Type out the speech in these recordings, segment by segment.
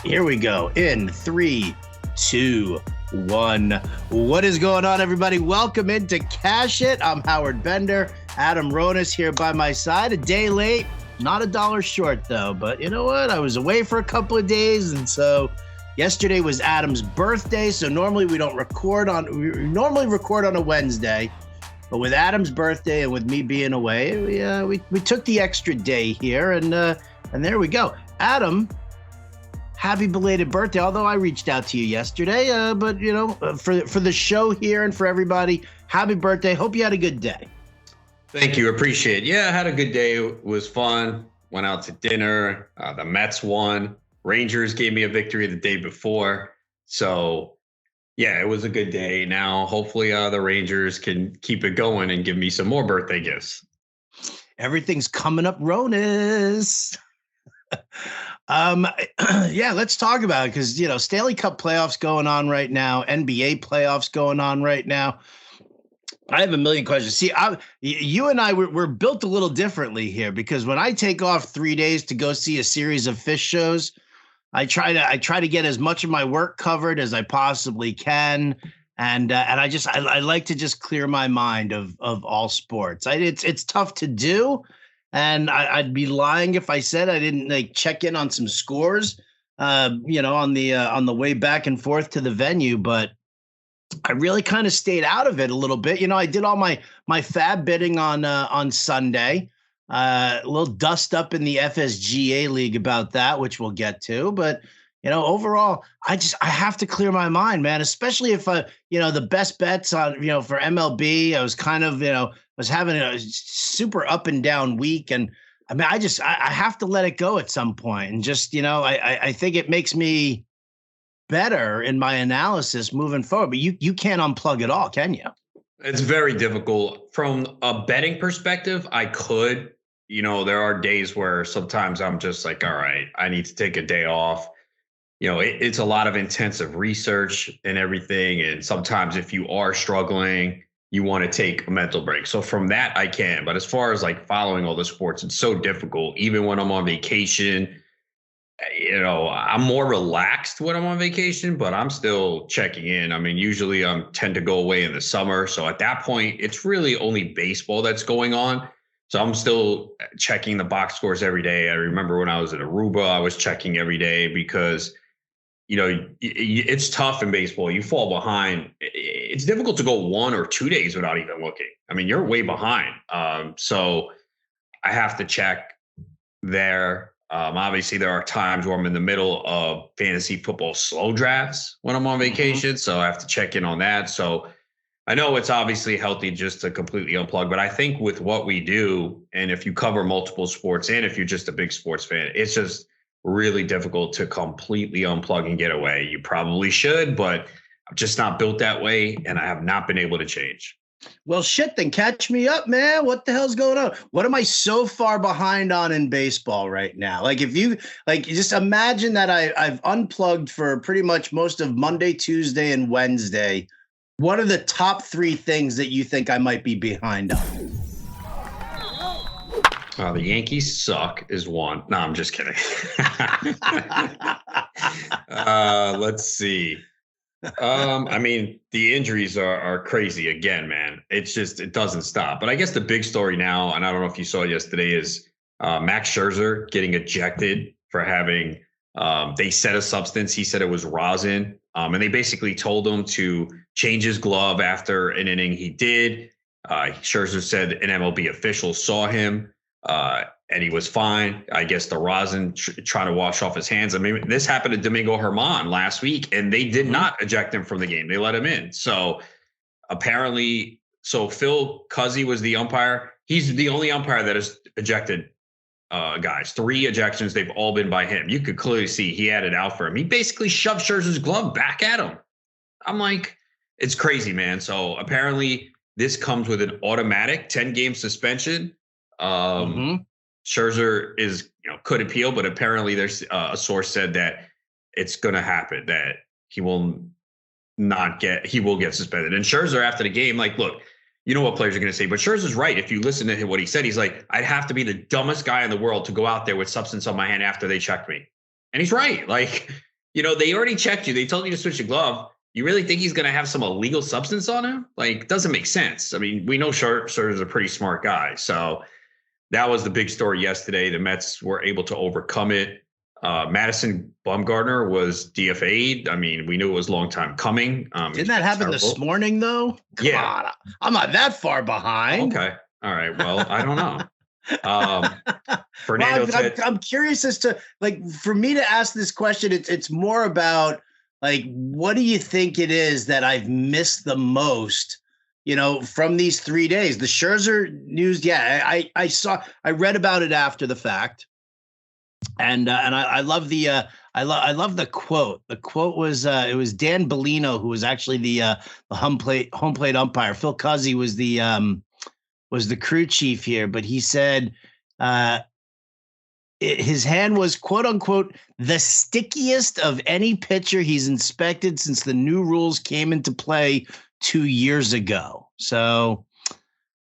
Here we go. In 3, 2, 1. What is going on, everybody? Welcome into Cash It. I'm Howard Bender. Adam Ronis here by my side. A day late. Not $1 short, though. But you know what? I was away for a couple of days, and so yesterday was Adam's birthday. So normally we record on a Wednesday. But with Adam's birthday and with me being away, we took the extra day here, and there we go. Adam, happy belated birthday, although I reached out to you yesterday. But, you know, for the show here and for everybody, happy birthday. Hope you had a good day. Thank you. Appreciate it. Yeah, I had a good day. It was fun. Went out to dinner. The Mets won. Rangers gave me a victory the day before. So, yeah, it was a good day. Now, hopefully the Rangers can keep it going and give me some more birthday gifts. Everything's coming up, Ronis. Yeah, let's talk about it because, you know, Stanley Cup playoffs going on right now, NBA playoffs going on right now. I have a million questions. See, you and I, we're built a little differently here because when I take off 3 days to go see a series of Fish shows, I try to get as much of my work covered as I possibly can. And I like to just clear my mind of all sports. It's tough to do. And I'd be lying if I said I didn't check in on some scores, on the way back and forth to the venue. But I really kind of stayed out of it a little bit. You know, I did all my FAAB bidding on Sunday. A little dust up in the FSGA league about that, which we'll get to. But, you know, overall, I have to clear my mind, man, especially if, the best bets on, for MLB, I was kind of, was having a super up and down week. And I mean, I have to let it go at some point. And just, I think it makes me better in my analysis moving forward. But you can't unplug it all, can you? It's very difficult. From a betting perspective, I could. There are days where sometimes I'm just like, all right, I need to take a day off. It's a lot of intensive research and everything. And sometimes if you are struggling, you want to take a mental break. So from that, I can. But as far as following all the sports, it's so difficult. Even when I'm on vacation, I'm more relaxed when I'm on vacation, but I'm still checking in. I mean, usually I tend to go away in the summer. So at that point, it's really only baseball that's going on. So I'm still checking the box scores every day. I remember when I was in Aruba, I was checking every day because, it's tough in baseball. You fall behind. It's difficult to go 1 or 2 days without even looking. I mean, you're way behind. So I have to check there. Obviously, there are times where I'm in the middle of fantasy football slow drafts when I'm on vacation. So I have to check in on that. So I know it's obviously healthy just to completely unplug, but I think with what we do, and if you cover multiple sports and if you're just a big sports fan, it's just really difficult to completely unplug and get away. You probably should, but I'm just not built that way, and I have not been able to change. Well, shit, then catch me up, man. What the hell's going on? What am I so far behind on in baseball right now? If you just imagine that I've unplugged for pretty much most of Monday, Tuesday, and Wednesday. What are the top 3 things that you think I might be behind on? The Yankees suck is one. No, I'm just kidding. Let's see. I mean, the injuries are crazy again, man. It doesn't stop. But I guess the big story now, and I don't know if you saw it yesterday, is Max Scherzer getting ejected for having, they said a substance. He said it was rosin. And they basically told him to change his glove after an inning. He did. Scherzer said an MLB official saw him and he was fine. I guess the rosin trying to wash off his hands. I mean, this happened to Domingo Germán last week, and they did not eject him from the game. They let him in. So apparently, Phil Cuzzy was the umpire. He's the only umpire that has ejected guys. 3 ejections. They've all been by him. You could clearly see he had it out for him. He basically shoved Scherzer's glove back at him. I'm like, it's crazy, man. So apparently this comes with an automatic 10-game suspension. Scherzer could appeal, but apparently there's a source said that it's going to happen, that he will get suspended. And Scherzer after the game, look, you know what players are going to say, but Scherzer's right. If you listen to what he said, he's like, I'd have to be the dumbest guy in the world to go out there with substance on my hand after they checked me. And he's right. they already checked you. They told you to switch the glove. You really think he's going to have some illegal substance on him? Like, doesn't make sense. I mean, we know Scherzer's a pretty smart guy. So that was the big story yesterday. The Mets were able to overcome it. Madison Bumgarner was DFA'd. I mean, we knew it was a long time coming. Didn't that happen this morning, though? Come on. I'm not that far behind. Okay. All right. Well, I don't know. Fernando, I'm curious as to, like, for me to ask this question, it's more about, like, what do you think it is that I've missed the most, from these 3 days? The Scherzer news, I read about it after the fact. And I love the I love the quote. The quote was it was Dan Bellino, who was actually the home plate umpire. Phil Cuzzy was the crew chief here, but he said his hand was, quote unquote, the stickiest of any pitcher he's inspected since the new rules came into play 2 years ago. So,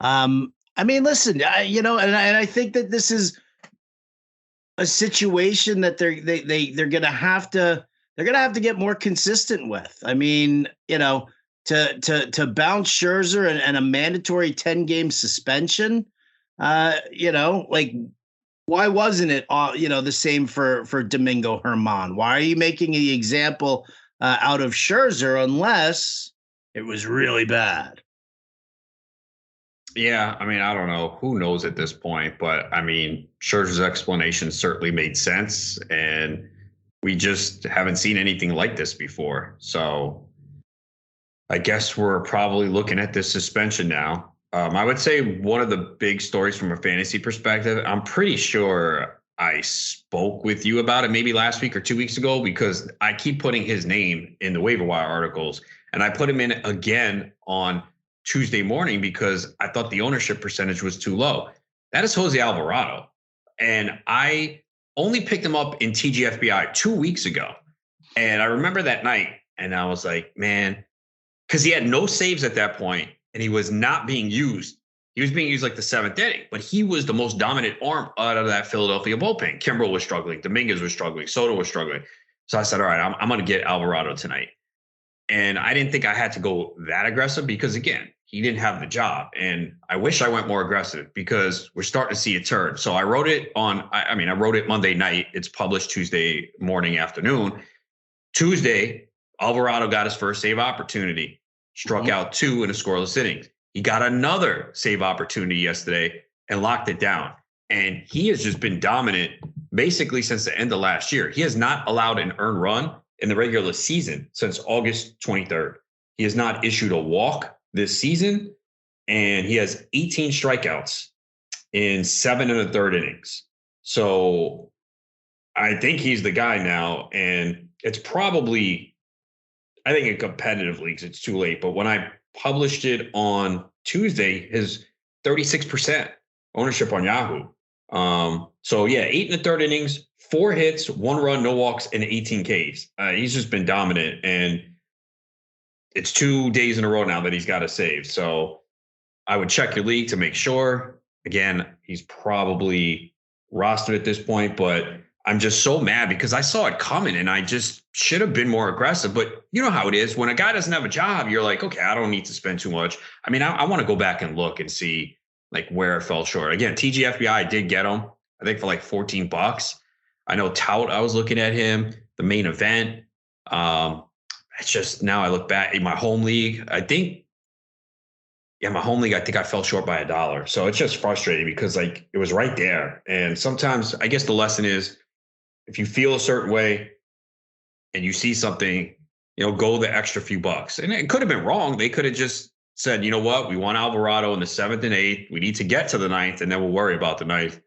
I mean, listen, and I think that this is a situation that they're going to have to get more consistent with. I mean, to bounce Scherzer and a mandatory 10-game suspension, like, why wasn't it the same for Domingo Germán? Why are you making the example out of Scherzer unless it was really bad? Yeah, I mean, I don't know. Who knows at this point? But, I mean, Scherzer's explanation certainly made sense, and we just haven't seen anything like this before. So I guess we're probably looking at this suspension now. I would say one of the big stories from a fantasy perspective, I'm pretty sure I spoke with you about it maybe last week or 2 weeks ago, because I keep putting his name in the waiver wire articles, and I put him in again on Tuesday morning because I thought the ownership percentage was too low. That is Jose Alvarado. And I only picked him up in TGFBI 2 weeks ago. And I remember that night, and I was like, man, because he had no saves at that point, and he was not being used. He was being used like the seventh inning, but he was the most dominant arm out of that Philadelphia bullpen. Kimbrel was struggling. Dominguez was struggling. Soto was struggling. So I said, all right, I'm going to get Alvarado tonight. And I didn't think I had to go that aggressive because, again, he didn't have the job. And I wish I went more aggressive because we're starting to see a turn. So I wrote it I wrote it Monday night. It's published Tuesday morning, afternoon. Tuesday, Alvarado got his first save opportunity, struck out 2 in a scoreless innings. He got another save opportunity yesterday and locked it down. And he has just been dominant basically since the end of last year. He has not allowed an earned run in the regular season since August 23rd. He has not issued a walk this season, and he has 18 strikeouts in 7 1/3 innings. So I think he's the guy now, and it's probably, I think in competitive leagues, it's too late. But when I published it on Tuesday, his 36% ownership on Yahoo. So yeah, 8 1/3 innings, 4 hits, 1 run, no walks, and 18 Ks. He's just been dominant, and it's 2 days in a row now that he's got a save. So I would check your league to make sure. Again, he's probably rostered at this point, but I'm just so mad because I saw it coming and I just should have been more aggressive. But you know how it is. When a guy doesn't have a job, you're like, okay, I don't need to spend too much. I mean, I want to go back and look and see like where it fell short. Again, TGFBI did get him, I think, for like $14. I know Tout, I was looking at him, the main event. It's just, now I look back in my home league, I think I fell short by $1. So it's just frustrating because like it was right there. And sometimes I guess the lesson is if you feel a certain way and you see something, go the extra few bucks. And it could have been wrong. They could have just said, you know what, we want Alvarado in the 7th and 8th. We need to get to the 9th, and then we'll worry about the 9th.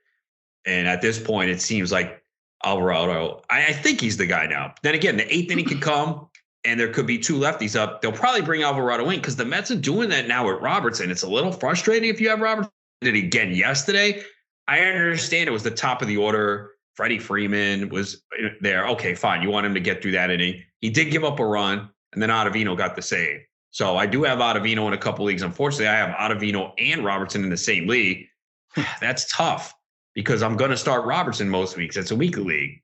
And at this point, it seems like Alvarado, I think he's the guy now. Then again, the 8th inning could come, and there could be 2 lefties up. They'll probably bring Alvarado in because the Mets are doing that now with Robertson. It's a little frustrating if you have Robertson. Did it again yesterday. I understand it was the top of the order. Freddie Freeman was there. Okay, fine. You want him to get through that inning. He did give up a run, and then Ottavino got the save. So I do have Ottavino in a couple leagues. Unfortunately, I have Ottavino and Robertson in the same league. That's tough because I'm going to start Robertson most weeks. It's a weekly league.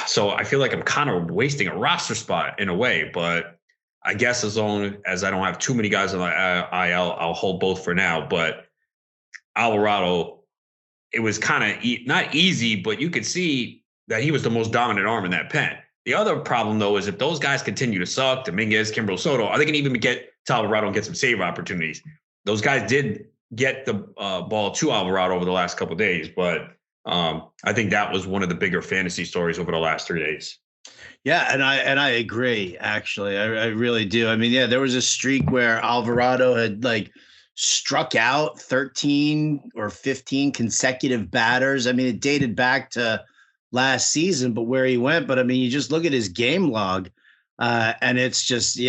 So I feel like I'm kind of wasting a roster spot in a way, but I guess as long as I don't have too many guys on the IL, I'll hold both for now. But Alvarado, it was kind of not easy, but you could see that he was the most dominant arm in that pen. The other problem, though, is if those guys continue to suck, Dominguez, Kimbrel, Soto, are they going to even get to Alvarado and get some save opportunities? Those guys did get the ball to Alvarado over the last couple of days, but I think that was one of the bigger fantasy stories over the last 3 days. Yeah, and I agree. Actually, I really do. I mean, yeah, there was a streak where Alvarado had like struck out 13 or 15 consecutive batters. I mean, it dated back to last season, but where he went. But I mean, you just look at his game log, and it's just,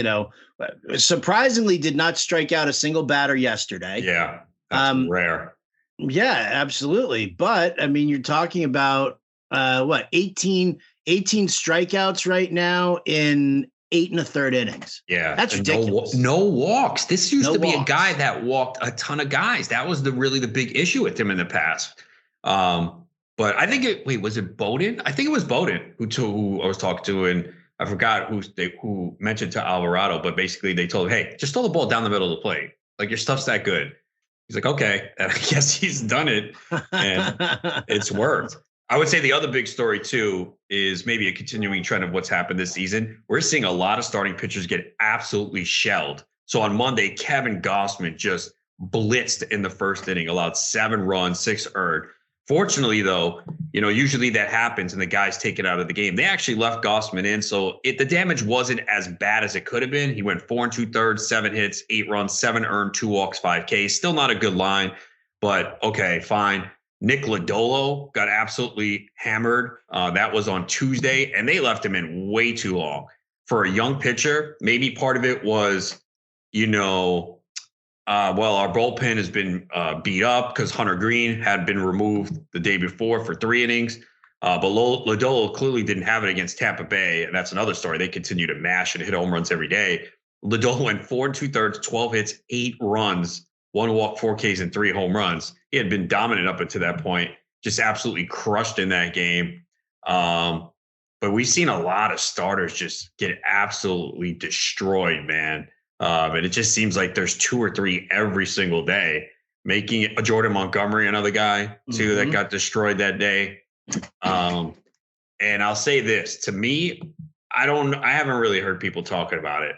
surprisingly did not strike out a single batter yesterday. Yeah, that's rare. Yeah, absolutely. But I mean, you're talking about 18 strikeouts right now in 8 1/3 innings. Yeah, that's ridiculous. No walks. This used to be a guy that walked a ton of guys. That was really the big issue with him in the past. But I think was it Bowden? I think it was Bowden who I was talking to, and I forgot who mentioned to Alvarado, but basically they told him, hey, just throw the ball down the middle of the plate. Like, your stuff's that good. He's like, okay. And I guess he's done it, and it's worked. I would say the other big story, too, is maybe a continuing trend of what's happened this season. We're seeing a lot of starting pitchers get absolutely shelled. So on Monday, Kevin Gausman just blitzed in the first inning, allowed 7 runs, 6 earned. Fortunately, though, usually that happens and the guys take it out of the game. They actually left Gausman in, so the damage wasn't as bad as it could have been. He went 4 2/3, 7 hits, 8 runs, 7 earned, 2 walks, 5 Ks. Still not a good line, but okay, fine. Nick Lodolo got absolutely hammered. That was on Tuesday, and they left him in way too long. For a young pitcher, maybe part of it was, our bullpen has been beat up because Hunter Green had been removed the day before for 3 innings. But Lodolo clearly didn't have it against Tampa Bay, and that's another story. They continue to mash and hit home runs every day. Lodolo went 4 2/3, 12 hits, 8 runs, 1 walk, 4 Ks, and 3 home runs. He had been dominant up until that point, just absolutely crushed in that game. But we've seen a lot of starters just get absolutely destroyed, man. And it just seems like there's 2 or 3 every single day, making it Jordan Montgomery, another guy too, that got destroyed that day. And I'll say this, to me, I haven't really heard people talking about it,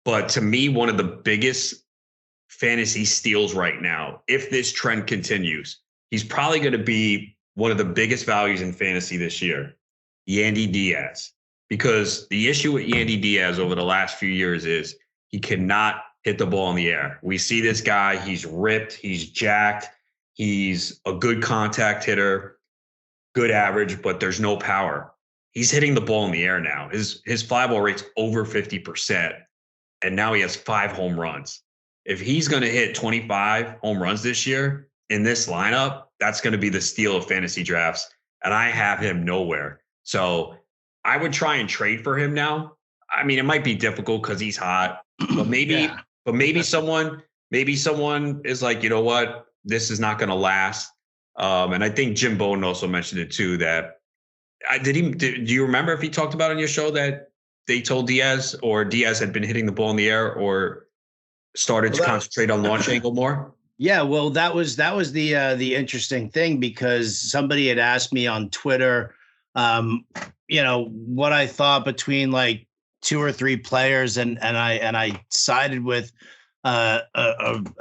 but to me, one of the biggest fantasy steals right now, if this trend continues, he's probably going to be one of the biggest values in fantasy this year, Yandy Diaz. Because the issue with Yandy Diaz over the last few years is he cannot hit the ball in the air. We see this guy, he's ripped, he's jacked, he's a good contact hitter, good average, but there's no power. He's hitting the ball in the air now. His fly ball rate's over 50%, and now he has 5 home runs. If he's going to hit 25 home runs this year in this lineup, that's going to be the steal of fantasy drafts, and I have him nowhere. So I would try and trade for him now. I mean, it might be difficult because he's hot, but maybe someone is like, you know what, this is not going to last. And I think Jim Bowden also mentioned it too. That do you remember if he talked about on your show that they told Diaz had been hitting the ball in the air or started to concentrate on launch angle more? Yeah, well, that was the interesting thing, because somebody had asked me on Twitter, what I thought between like 2 or 3 players, and I sided with I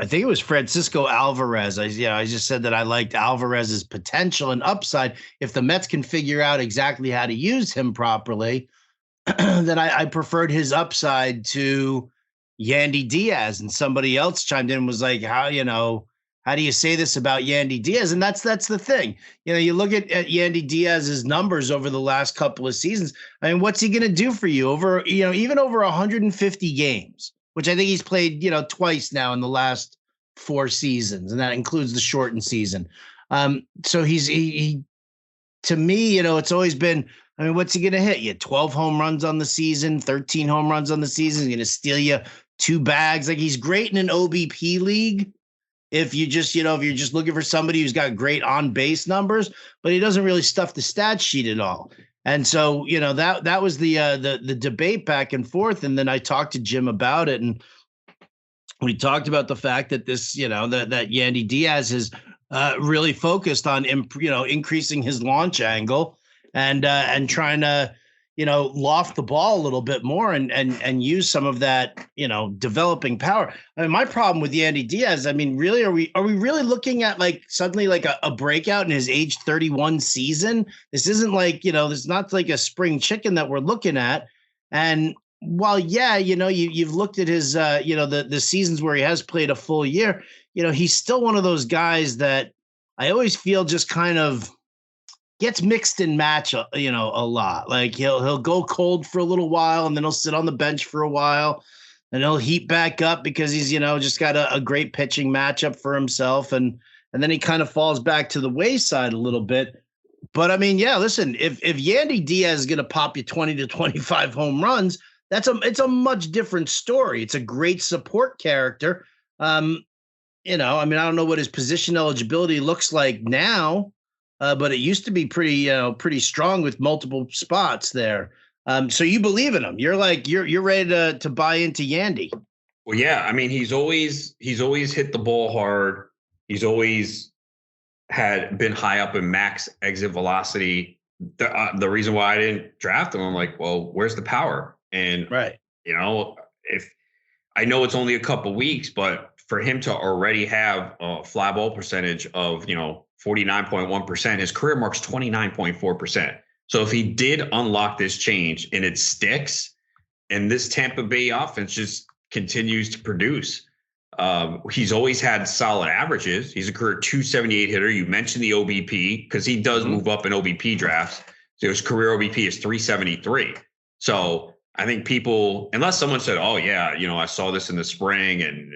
think it was Francisco Alvarez. I just said that I liked Alvarez's potential and upside. If the Mets can figure out exactly how to use him properly, then I preferred his upside to Yandy Diaz. And somebody else chimed in and was like, how do you say this about Yandy Diaz? And that's the thing. You look at Yandy Diaz's numbers over the last couple of seasons. I mean, what's he going to do for you over, even over 150 games, which I think he's played, twice now in the last 4 seasons. And that includes the shortened season. So he to me, it's always been, I mean, what's he going to hit you? 12 home runs on the season, 13 home runs on the season. He's going to steal you 2 bags. Like, he's great in an OBP league. if you just, if you're just looking for somebody who's got great on base numbers, but he doesn't really stuff the stat sheet at all. And so, that was the debate back and forth. And then I talked to Jim about it, and we talked about the fact that this, that Yandy Diaz is really focused on, increasing his launch angle and trying to, loft the ball a little bit more and use some of that, developing power. I mean, my problem with Yandy Diaz, I mean, really, are we really looking at like suddenly like a breakout in his age 31 season? This isn't like, this is not like a spring chicken that we're looking at. And while, yeah, you've looked at his, the seasons where he has played a full year, he's still one of those guys that I always feel just kind of gets mixed and match, a lot. Like he'll go cold for a little while, and then he'll sit on the bench for a while, and he'll heat back up because he's, just got a great pitching matchup for himself. And then he kind of falls back to the wayside a little bit. But I mean, yeah, listen, if Yandy Diaz is going to pop you 20 to 25 home runs, it's a much different story. It's a great support character. I mean, I don't know what his position eligibility looks like now. But it used to be pretty strong with multiple spots there. So you believe in him. You're ready to buy into Yandy. Well, yeah. I mean, he's always hit the ball hard. He's always been high up in max exit velocity. The reason why I didn't draft him, I'm like, well, where's the power? And right, if I know it's only a couple weeks, but for him to already have a fly ball percentage of 49.1%. His career marks 29.4%. So if he did unlock this change and it sticks, and this Tampa Bay offense just continues to produce, he's always had solid averages. He's a career 278 hitter. You mentioned the OBP because he does move up in OBP drafts. So his career OBP is 373. So I think people, unless someone said, oh yeah, I saw this in the spring and,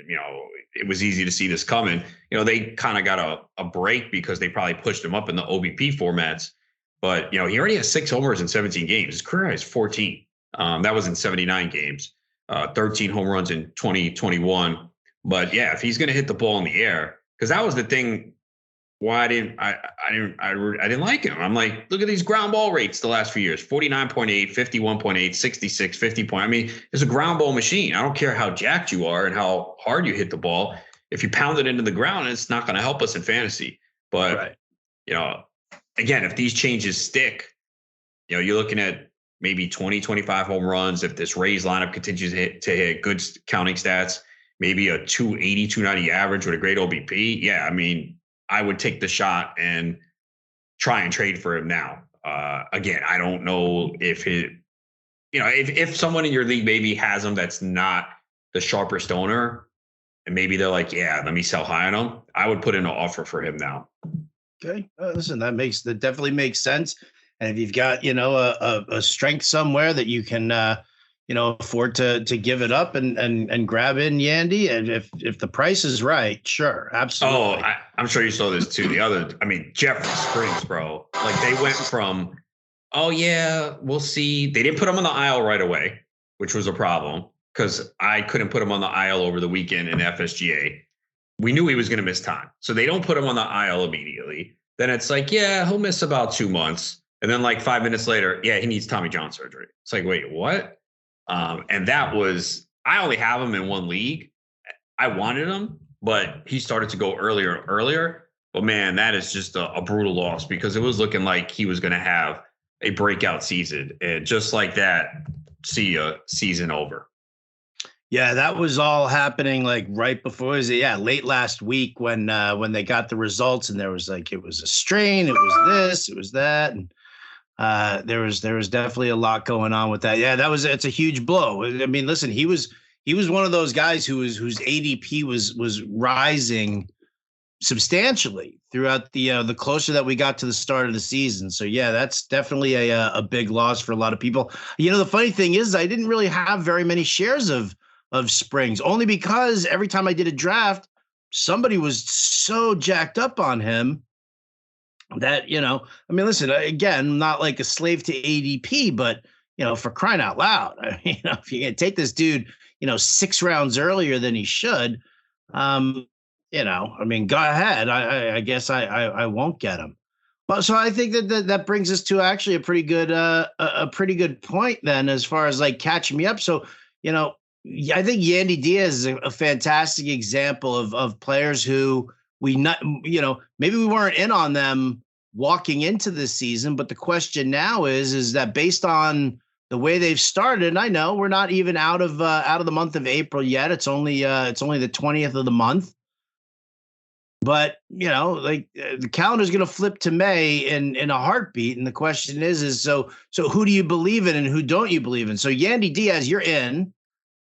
it was easy to see this coming. They kind of got a break because they probably pushed him up in the OBP formats. But, he already has 6 homers in 17 games. His career high is 14. That was in 79 games, 13 home runs in 2021. But yeah, if he's going to hit the ball in the air, because that was the thing why I didn't like him. I'm like, look at these ground ball rates the last few years, 49.8, 51.8, 66, 50 point. I mean, it's a ground ball machine. I don't care how jacked you are and how hard you hit the ball. If you pound it into the ground, it's not going to help us in fantasy. But, right. Again, if these changes stick, you're looking at maybe 20, 25 home runs. If this Rays lineup continues to hit good counting stats, maybe a 280, 290 average with a great OBP. Yeah, I mean, I would take the shot and try and trade for him now. Again, I don't know if if someone in your league maybe has him that's not the sharpest owner, and maybe they're like, yeah, let me sell high on him. I would put in an offer for him now. Okay, listen, that definitely makes sense. And if you've got a strength somewhere that you can afford to give it up and grab in Yandy, and if the price is right, sure, absolutely. Oh, I'm sure you saw this too. Jeffrey Springs, bro. Like they went from, oh yeah, we'll see. They didn't put him on the aisle right away, which was a problem because I couldn't put him on the aisle over the weekend in FSGA. We knew he was going to miss time, so they don't put him on the aisle immediately. Then it's like, yeah, he'll miss about 2 months, and then like 5 minutes later, yeah, he needs Tommy John surgery. It's like, wait, what? And that was, I only have him in one league. I wanted him, but he started to go earlier and earlier. But man, that is just a brutal loss because it was looking like he was going to have a breakout season. And just like that, see ya, season over. Yeah, that was all happening like right before, late last week when they got the results, and there was like, it was a strain, it was this, it was that. And there was definitely a lot going on with that. Yeah, it's a huge blow. I mean, listen, he was one of those guys whose ADP was rising substantially throughout the closer that we got to the start of the season. So yeah, that's definitely a big loss for a lot of people. The funny thing is I didn't really have very many shares of Springs, only because every time I did a draft, somebody was so jacked up on him that, I mean, listen, again, not like a slave to ADP, but, for crying out loud, I mean, if you can take this dude, 6 rounds earlier than he should, I mean, go ahead. I guess I won't get him. But so I think that brings us to actually a pretty good point then, as far as like catching me up. So, I think Yandy Diaz is a fantastic example of players who we not, maybe we weren't in on them walking into this season, but the question now is that based on the way they've started, and I know we're not even out of the month of April yet. It's only the 20th of the month. But the calendar's going to flip to May in a heartbeat, and the question is so who do you believe in and who don't you believe in? So Yandy Diaz, you're in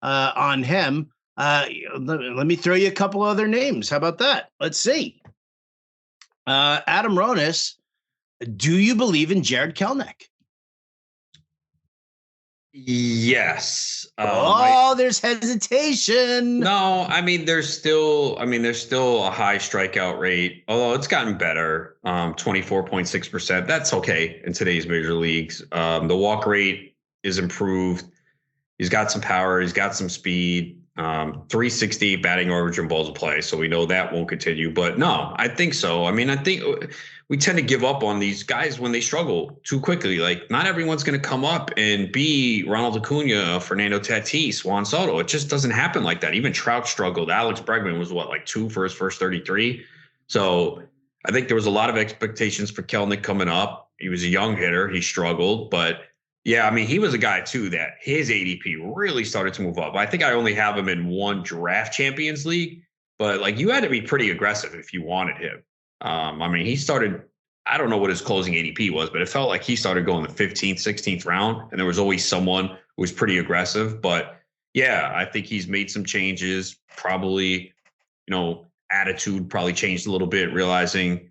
on him. Let me throw you a couple other names. How about that? Let's see. Adam Ronis, do you believe in Jared Kelenic? Yes. There's hesitation. No, I mean, there's still a high strikeout rate, although it's gotten better. 24.6%. That's okay in today's major leagues. The walk rate is improved. He's got some power. He's got some speed. 360 batting average in balls of play. So we know that won't continue. But no, I think so. I mean, I think we tend to give up on these guys when they struggle too quickly. Like, not everyone's going to come up and be Ronald Acuna, Fernando Tatis, Juan Soto. It just doesn't happen like that. Even Trout struggled. Alex Bregman was like 2 for his first 33. So I think there was a lot of expectations for Kelenic coming up. He was a young hitter. He struggled, but yeah, I mean, he was a guy, too, that his ADP really started to move up. I think I only have him in one draft Champions League, but like you had to be pretty aggressive if you wanted him. I mean, he started, I don't know what his closing ADP was, but it felt like he started going the 15th, 16th round, and there was always someone who was pretty aggressive. But yeah, I think he's made some changes, probably, attitude probably changed a little bit, realizing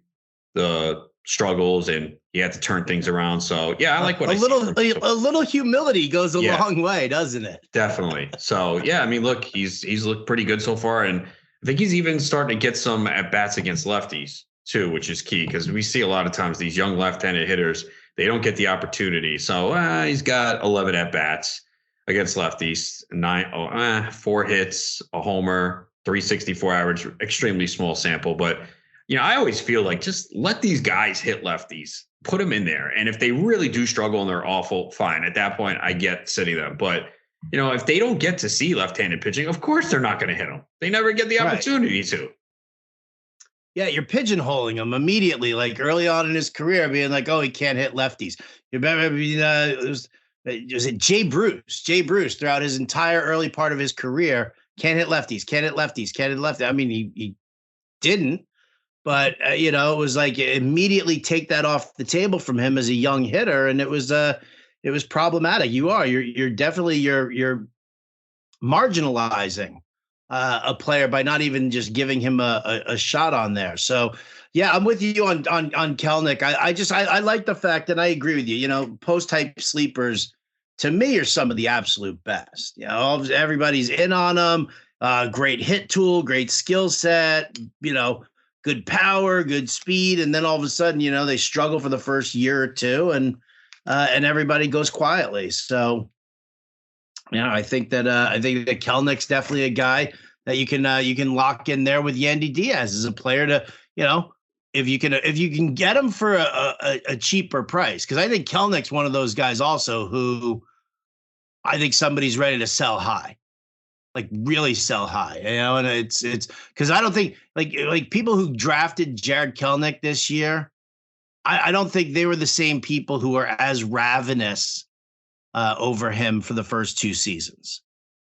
the struggles, and he had to turn things around. So yeah, I like what a little humility goes a long way, doesn't it? Definitely. So yeah, I mean, look, he's looked pretty good so far, and I think he's even starting to get some at bats against lefties too, which is key because we see a lot of times these young left-handed hitters, they don't get the opportunity. So he's got 11 at bats against lefties, 4 hits, a homer, 364 average, extremely small sample, but I always feel like just let these guys hit lefties, put them in there. And if they really do struggle and they're awful, fine. At that point, I get sitting them. But, if they don't get to see left-handed pitching, of course they're not going to hit them. They never get the opportunity to. Yeah, you're pigeonholing him immediately, like early on in his career, being like, oh, he can't hit lefties. You remember, was it Jay Bruce? Jay Bruce, throughout his entire early part of his career, can't hit lefties, can't hit lefties, can't hit lefties. I mean, he didn't. But, it was like immediately take that off the table from him as a young hitter. And it was problematic. You're definitely, you're marginalizing a player by not even just giving him a shot on there. So, yeah, I'm with you on Kelenic. I like the fact that I agree with you, post-type sleepers to me are some of the absolute best. Everybody's in on them. Great hit tool, great skill set, good power, good speed, and then all of a sudden, they struggle for the first year or two, and everybody goes quietly. So, I think that Kelenic's definitely a guy that you can lock in there with Yandy Diaz as a player to, if you can get him for a cheaper price, because I think Kelenic's one of those guys also who I think somebody's ready to sell high. Like really sell high, and it's because I don't think like people who drafted Jared Kelenic this year, I don't think they were the same people who are as ravenous over him for the first 2 seasons.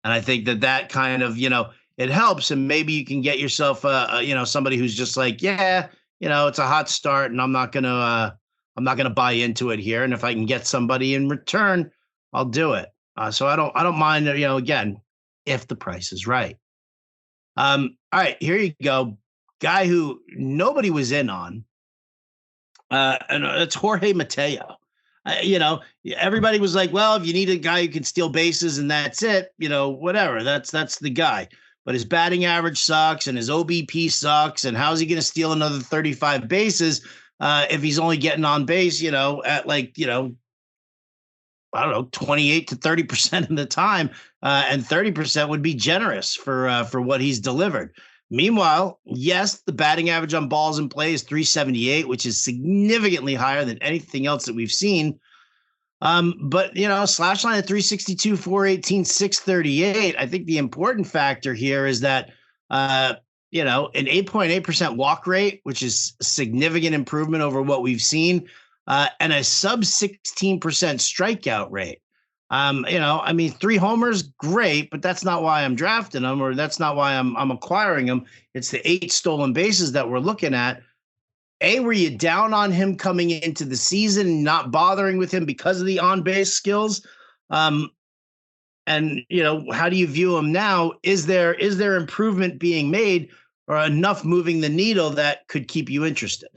And I think that kind of, it helps, and maybe you can get yourself somebody who's just like, it's a hot start, and I'm not gonna buy into it here, and if I can get somebody in return, I'll do it. So I don't mind, again, if the price is right. All right, here you go. Guy who nobody was in on. And it's Jorge Mateo. Everybody was like, well, if you need a guy who can steal bases and that's it, whatever, that's the guy. But his batting average sucks and his OBP sucks. And how's he going to steal another 35 bases if he's only getting on base, at I don't know, 28 to 30% of the time, and 30% would be generous for what he's delivered. Meanwhile, yes, the batting average on balls in play is 378, which is significantly higher than anything else that we've seen. But slash line at 362, 418, 638. I think the important factor here is that an 8.8% walk rate, which is a significant improvement over what we've seen, and a sub 16% strikeout rate. 3 homers, great, but that's not why I'm drafting them, or that's not why I'm acquiring them. It's the 8 stolen bases that we're looking at. Were you down on him coming into the season, not bothering with him because of the on-base skills? And how do you view him now? Is there improvement being made, or enough moving the needle that could keep you interested?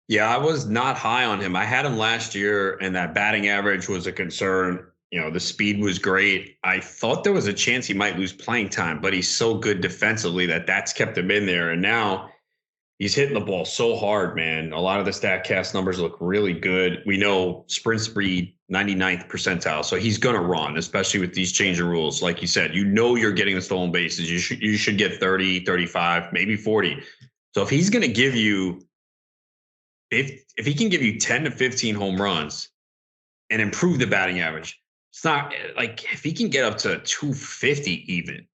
Yeah, I was not high on him. I had him last year, and that batting average was a concern. The speed was great. I thought there was a chance he might lose playing time, but he's so good defensively that's kept him in there. And now he's hitting the ball so hard, man. A lot of the StatCast numbers look really good. We know sprint speed, 99th percentile. So he's going to run, especially with these changing rules. Like you said, you're getting the stolen bases. You should get 30, 35, maybe 40. So if he's going to give you, if he can give you 10 to 15 home runs and improve the batting average, it's not like if he can get up to 250 even,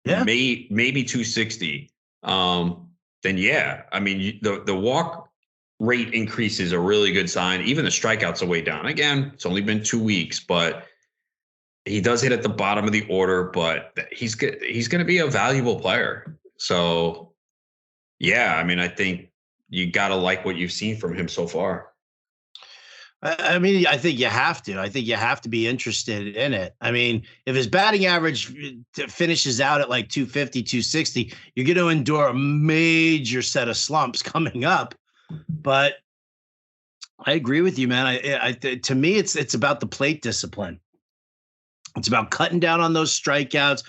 maybe 260, then yeah. I mean, the walk rate increase is a really good sign. Even the strikeouts are way down. Again, it's only been 2 weeks, but he does hit at the bottom of the order, but he's going to be a valuable player. So yeah, I mean, I think you got to like what you've seen from him so far. I mean, I think you have to. I think you have to be interested in it. I mean, if his batting average finishes out at like 250, 260, you're going to endure a major set of slumps coming up. But I agree with you, man. To me, it's about the plate discipline. It's about cutting down on those strikeouts.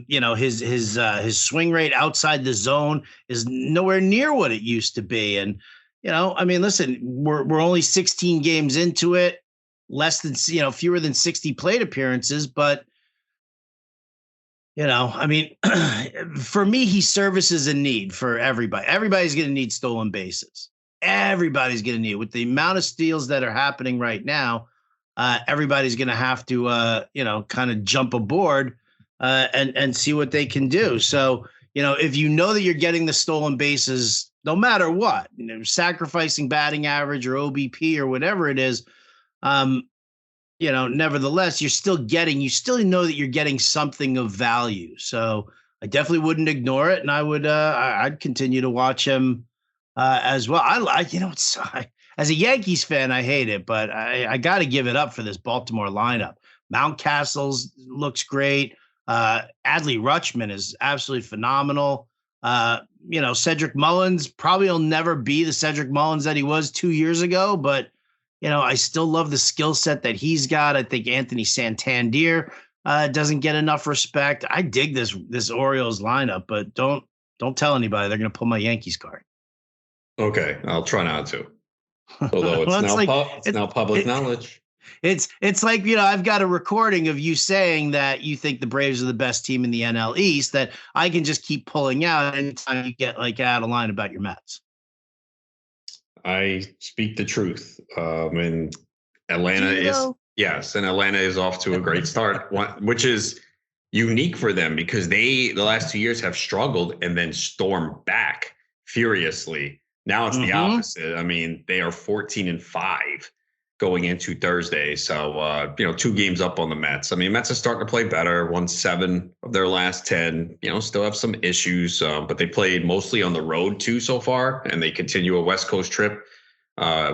His swing rate outside the zone is nowhere near what it used to be. And listen, we're only 16 games into it, fewer than 60 plate appearances. But, for me, he services a need for everybody. Everybody's going to need stolen bases. Everybody's going to need it. With the amount of steals that are happening right now. Everybody's going to have to, kind of jump aboard and see what they can do. So, if you know that you're getting the stolen bases, no matter what, sacrificing batting average or OBP or whatever it is, nevertheless, you still know that you're getting something of value. So I definitely wouldn't ignore it. And I'd continue to watch him as well. As a Yankees fan, I hate it, but I got to give it up for this Baltimore lineup. Mountcastle's looks great. Adley Rutschman is absolutely phenomenal. Cedric Mullins probably will never be the Cedric Mullins that he was 2 years ago, but I still love the skill set that he's got. I think Anthony Santander doesn't get enough respect. I dig this Orioles lineup, but don't tell anybody. They're going to pull my Yankees card. Okay, I'll try not to. Although it's now public knowledge. It's like, I've got a recording of you saying that you think the Braves are the best team in the NL East that I can just keep pulling out anytime you get out of line about your Mets. I speak the truth. And Atlanta is off to a great start, which is unique for them because the last 2 years have struggled and then stormed back furiously. Now it's the opposite. I mean, they are 14-5 going into Thursday. So, 2 games up on the Mets. I mean, Mets are starting to play better, won 7 of their last 10, still have some issues, but they played mostly on the road too so far. And they continue a West Coast trip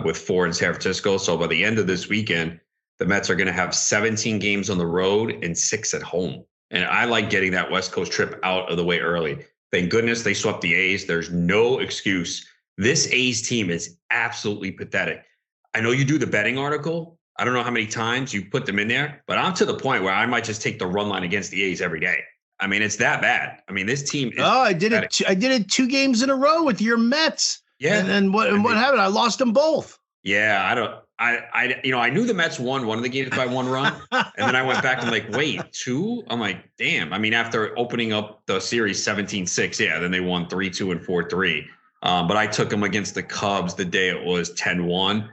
with 4 in San Francisco. So by the end of this weekend, the Mets are going to have 17 games on the road and 6 at home. And I like getting that West Coast trip out of the way early. Thank goodness they swept the A's. There's no excuse. This A's team is absolutely pathetic. I know you do the betting article. I don't know how many times you put them in there, but I'm to the point where I might just take the run line against the A's every day. I mean, it's that bad. I mean, this team is I did it 2 games in a row with your Mets. Yeah. And what happened? I lost them both. Yeah, I knew the Mets won one of the games by 1 run, and then I went back and like, wait, two? I'm like, damn. I mean, after opening up the series 17-6, yeah, then they won 3-2 and 4-3. But I took them against the Cubs the day it was 10-1.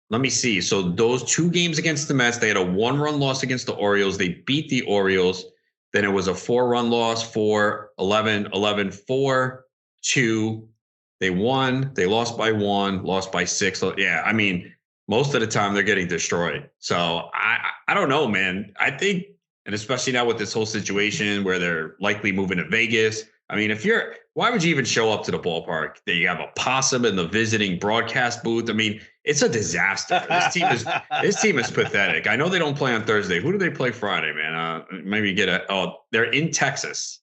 Let me see. So those two games against the Mets, they had a 1-run loss against the Orioles. They beat the Orioles. Then it was a 4-run loss, 4-11, 11, 4-2. They won. They lost by 1, lost by 6. Yeah, I mean, most of the time they're getting destroyed. So I don't know, man. I think, and especially now with this whole situation where they're likely moving to Vegas. I mean, why would you even show up to the ballpark? That you have a possum in the visiting broadcast booth. I mean, it's a disaster. This team is pathetic. I know they don't play on Thursday. Who do they play Friday, man? Maybe they're in Texas.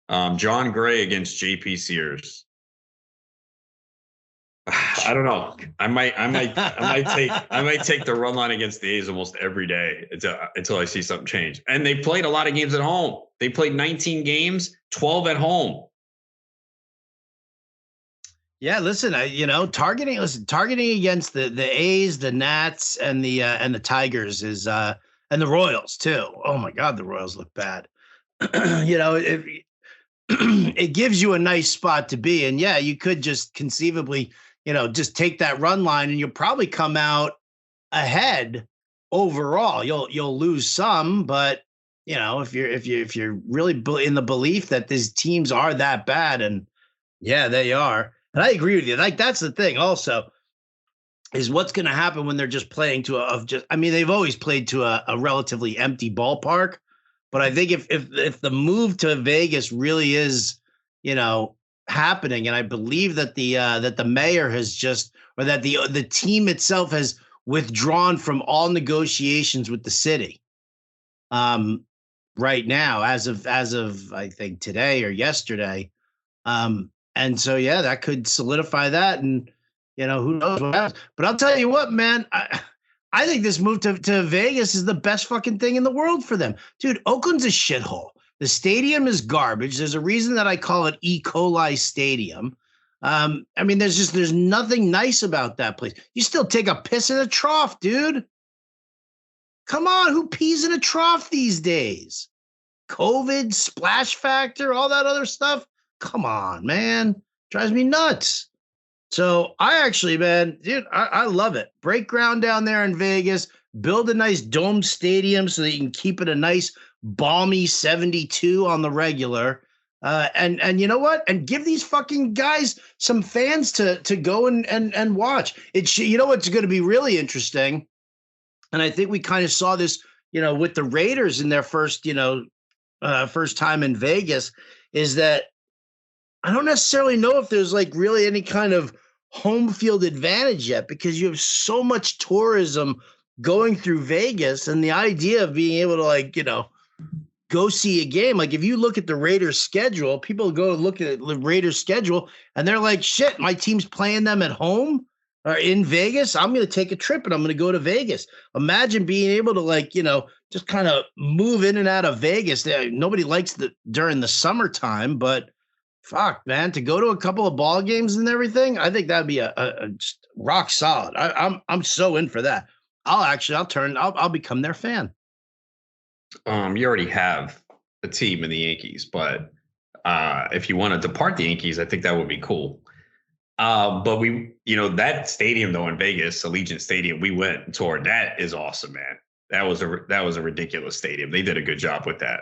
John Gray against JP Sears. I don't know. I might take the run line against the A's almost every day until I see something change. And they played a lot of games at home. They played 19 games, 12 at home. Yeah, listen, targeting against the A's, the Nats, and the Tigers is and the Royals too. Oh my God, the Royals look bad. It gives you a nice spot to be, and yeah, you could just conceivably, just take that run line, and you'll probably come out ahead overall. You'll lose some, but if you're really in the belief that these teams are that bad, and yeah, they are. And I agree with you. Like, that's the thing also, is what's going to happen when they're just playing they've always played to a relatively empty ballpark. But I think if the move to Vegas really is, happening, and I believe that the mayor has that the team itself has withdrawn from all negotiations with the city. Right now, as of I think today or yesterday. And so, yeah, that could solidify that. And, who knows what happens. But I'll tell you what, man, I think this move to Vegas is the best fucking thing in the world for them. Dude, Oakland's a shithole. The stadium is garbage. There's a reason that I call it E. coli Stadium. There's nothing nice about that place. You still take a piss in a trough, dude. Come on, who pees in a trough these days? COVID, splash factor, all that other stuff. Come on, man. Drives me nuts. So I actually, man, dude, I love it. Break ground down there in Vegas. Build a nice dome stadium so that you can keep it a nice balmy 72 on the regular. And you know what? And give these fucking guys some fans to go and watch. What's going to be really interesting. And I think we kind of saw this, with the Raiders in their first time in Vegas, is that I don't necessarily know if there's like really any kind of home field advantage yet, because you have so much tourism going through Vegas, and the idea of being able to go see a game. Like, if you look at the Raiders schedule, people go look at the Raiders schedule and they're like, shit, my team's playing them at home or in Vegas. I'm going to take a trip and I'm going to go to Vegas. Imagine being able to just kind of move in and out of Vegas. Nobody likes during the summertime, but fuck, man, to go to a couple of ball games and everything, I think that'd be a just rock solid. I'm so in for that. I'll become their fan. You already have a team in the Yankees, but if you want to depart the Yankees, I think that would be cool. But that stadium though in Vegas, Allegiant Stadium, we went and toured. That is awesome, man. That was a ridiculous stadium. They did a good job with that.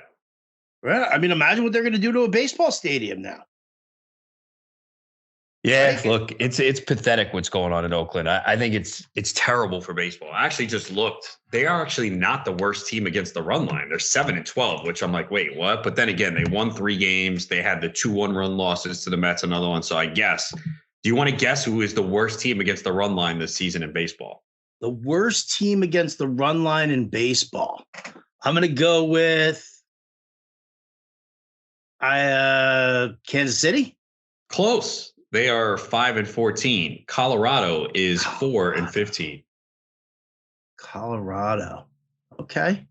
Well, imagine what they're going to do to a baseball stadium now. Yeah, look, it's pathetic what's going on in Oakland. I think it's terrible for baseball. I actually just looked. They are actually not the worst team against the run line. They're 7-12, which I'm like, wait, what? But then again, they won 3 games. They had the 2 1-run losses to the Mets, another one. So I guess, do you want to guess who is the worst team against the run line this season in baseball? The worst team against the run line in baseball. I'm going to go with Kansas City. Close. They are 5-14. Colorado is 4-15. Colorado. Okay.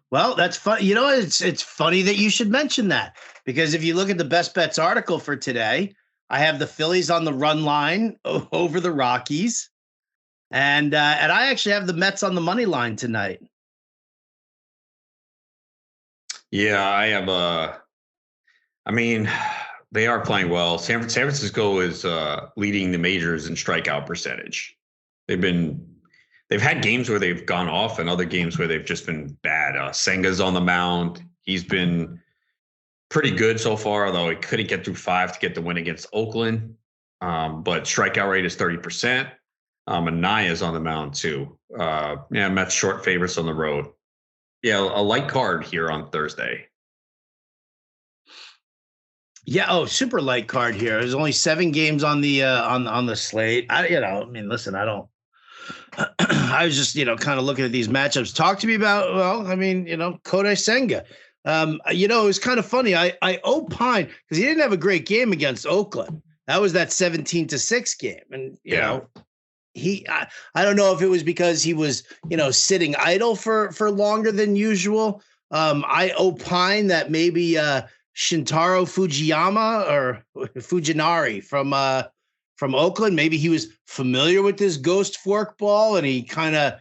Well, that's fun. It's funny that you should mention that, because if you look at the Best Bets article for today, I have the Phillies on the run line over the Rockies. And I actually have the Mets on the money line tonight. Yeah, I have I mean, they are playing well. San Francisco is leading the majors in strikeout percentage. They've had games where they've gone off and other games where they've just been bad. Senga's on the mound. He's been pretty good so far, although he couldn't get through 5 to get the win against Oakland. But strikeout rate is 30%. And Naya's on the mound too. Mets short favorites on the road. Yeah, a light card here on Thursday. Yeah. Oh, super light card here. There's only 7 games on the on the slate. Listen, I don't. I was just kind of looking at these matchups. Talk to me about Kodai Senga. It was kind of funny. I opine because he didn't have a great game against Oakland. That was that 17-6 game, and you know. I don't know if it was because he was, sitting idle for longer than usual. I opine that maybe Shintaro Fujiyama or Fujinari from Oakland, maybe he was familiar with this ghost forkball and he kind of,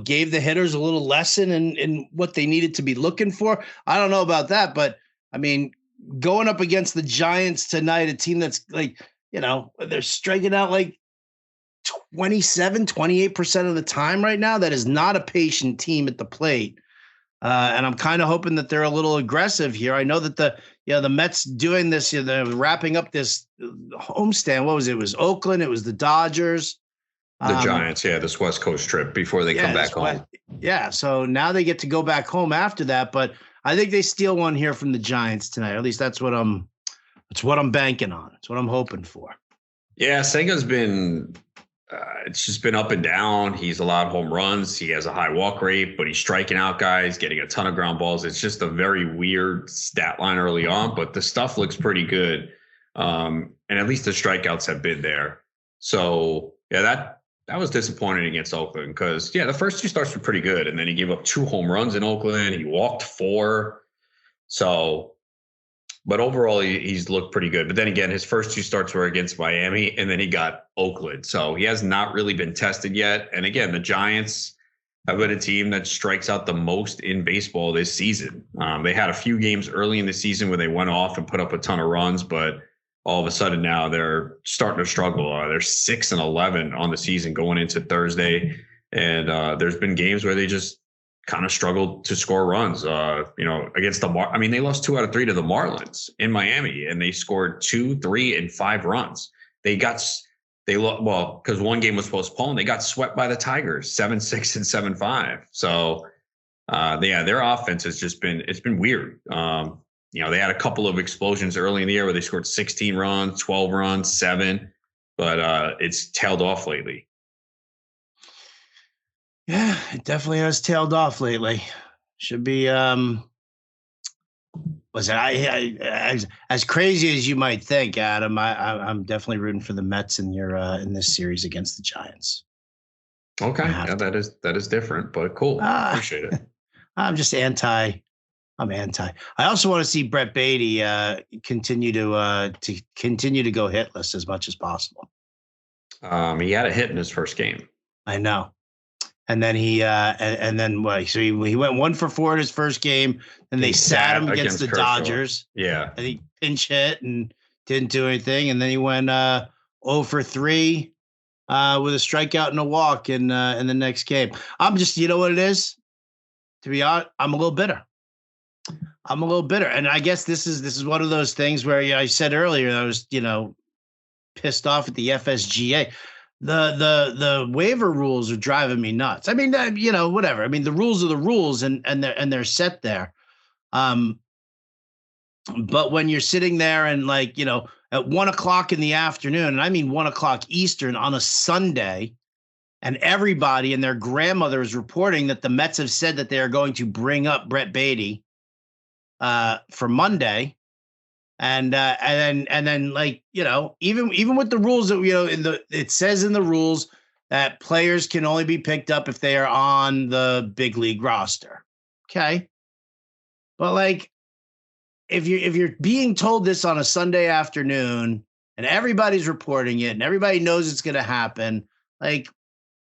gave the hitters a little lesson in what they needed to be looking for. I don't know about that, but I mean, going up against the Giants tonight, a team that's like, they're striking out like 28% of the time right now. That is not a patient team at the plate. And I'm kind of hoping that they're a little aggressive here. I know that the Mets doing this, they're wrapping up this homestand. What was it? It was Oakland. It was the Dodgers. The Giants, this West Coast trip before they come back home. So now they get to go back home after that. But I think they steal one here from the Giants tonight. At least that's what I'm banking on. It's what I'm hoping for. Yeah, Senga's been it's just been up and down. He's allowed home runs. He has a high walk rate, but he's striking out guys, getting a ton of ground balls. It's just a very weird stat line early on, but the stuff looks pretty good. And at least the strikeouts have been there. So that was disappointing against Oakland because the first 2 starts were pretty good. And then he gave up 2 home runs in Oakland. He walked 4. So, but overall, he's looked pretty good. But then again, his first 2 starts were against Miami, and then he got Oakland. So he has not really been tested yet. And again, the Giants have been a team that strikes out the most in baseball this season. They had a few games early in the season where they went off and put up a ton of runs, but all of a sudden now they're starting to struggle. They're 6-11 on the season going into Thursday. And there's been games where they just kind of struggled to score runs, against they lost 2 out of 3 to the Marlins in Miami, and they scored 2, 3, and 5 runs. Because one game was postponed, they got swept by the Tigers 7-6 and 7-5. So, their offense has just been weird. They had a couple of explosions early in the year where they scored 16 runs, 12 runs, 7, but it's tailed off lately. Yeah, it definitely has tailed off lately. Should be as crazy as you might think, Adam. I'm definitely rooting for the Mets in this series against the Giants. Okay, that is different, but cool. Appreciate it. I'm anti. I also want to see Brett Beatty continue to go hitless as much as possible. He had a hit in his first game. I know. And then he went 1 for 4 in his first game. And they sat him against the Kershaw. Dodgers. Yeah. And he pinch hit and didn't do anything. And then he went 0 for 3 with a strikeout and a walk in the next game. I'm just, you know what it is? To be honest, I'm a little bitter. And I guess this is one of those things where I said earlier I was, pissed off at the FSGA. The waiver rules are driving me nuts. I mean, whatever. I mean, the rules are the rules and they're set there. But when you're sitting there and at 1:00 in the afternoon, and I mean 1:00 Eastern on a Sunday, and everybody and their grandmother is reporting that the Mets have said that they are going to bring up Brett Beatty for Monday. And then even with the rules that it says in the rules that players can only be picked up if they are on the big league roster. Okay, but if you're being told this on a Sunday afternoon and everybody's reporting it and everybody knows it's going to happen,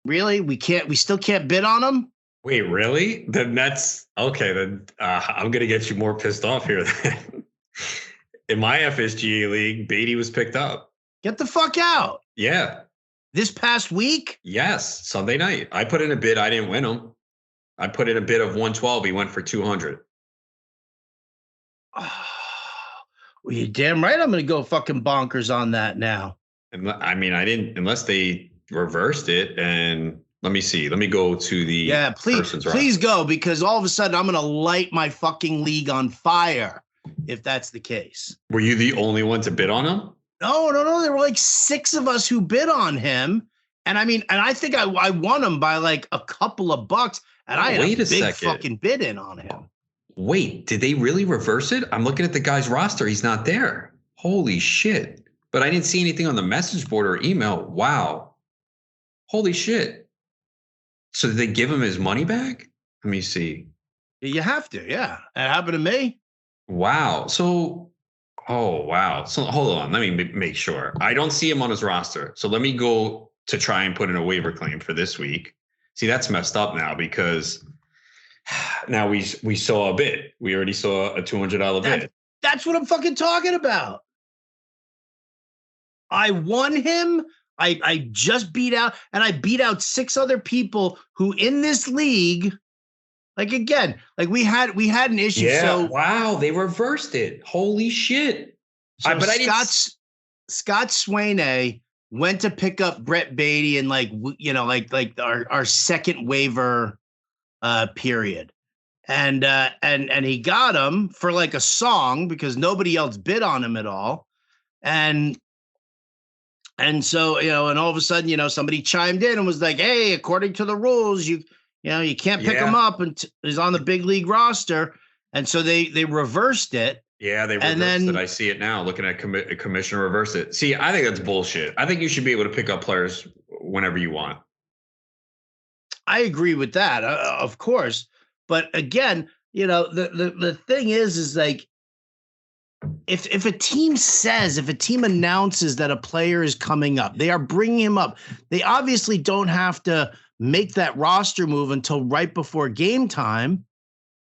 Really? We still can't bid on him? Wait, really? Then that's okay. Then I'm gonna get you more pissed off here. Then in my FSGA league, Beatty was picked up. Get the fuck out. Yeah. This past week? Yes, Sunday night. I put in a bid. I didn't win him. I put in a bid of 112. He went for 200. Oh, well, you're damn right. I'm gonna go fucking bonkers on that now. And I mean, I didn't unless they reversed it. And let me see. Let me go to the please go, because all of a sudden I'm gonna light my fucking league on fire if that's the case. Were you the only one to bid on him? No. There were like 6 of us who bid on him. And I mean, and I think I won him by like a couple of bucks. And I had a big fucking bid in on him. Wait, did they really reverse it? I'm looking at the guy's roster. He's not there. Holy shit. But I didn't see anything on the message board or email. Wow. Holy shit. So did they give him his money back? Let me see. You have to. Yeah. It happened to me. Wow. So, oh, wow. So hold on. Let me make sure. I don't see him on his roster. So let me go to try and put in a waiver claim for this week. See, that's messed up now because now we saw a bid. We already saw a $200 bid. That's what I'm fucking talking about. I won him. I just beat out, and I beat out 6 other people who in this league, like again, like we had an issue. Yeah. So wow, they reversed it. Holy shit. So Scott Swaine went to pick up Brett Beatty in like our second waiver period. And he got him for like a song because nobody else bid on him at all. And so, and all of a sudden, somebody chimed in and was like, hey, according to the rules, you can't pick him up and he's on the big league roster. And so they reversed it. Yeah, they reversed it. I see it now. Looking at commissioner reverse it. See, I think that's bullshit. I think you should be able to pick up players whenever you want. I agree with that, of course. But again, the thing is like, if a team announces that a player is coming up, they are bringing him up. They obviously don't have to make that roster move until right before game time,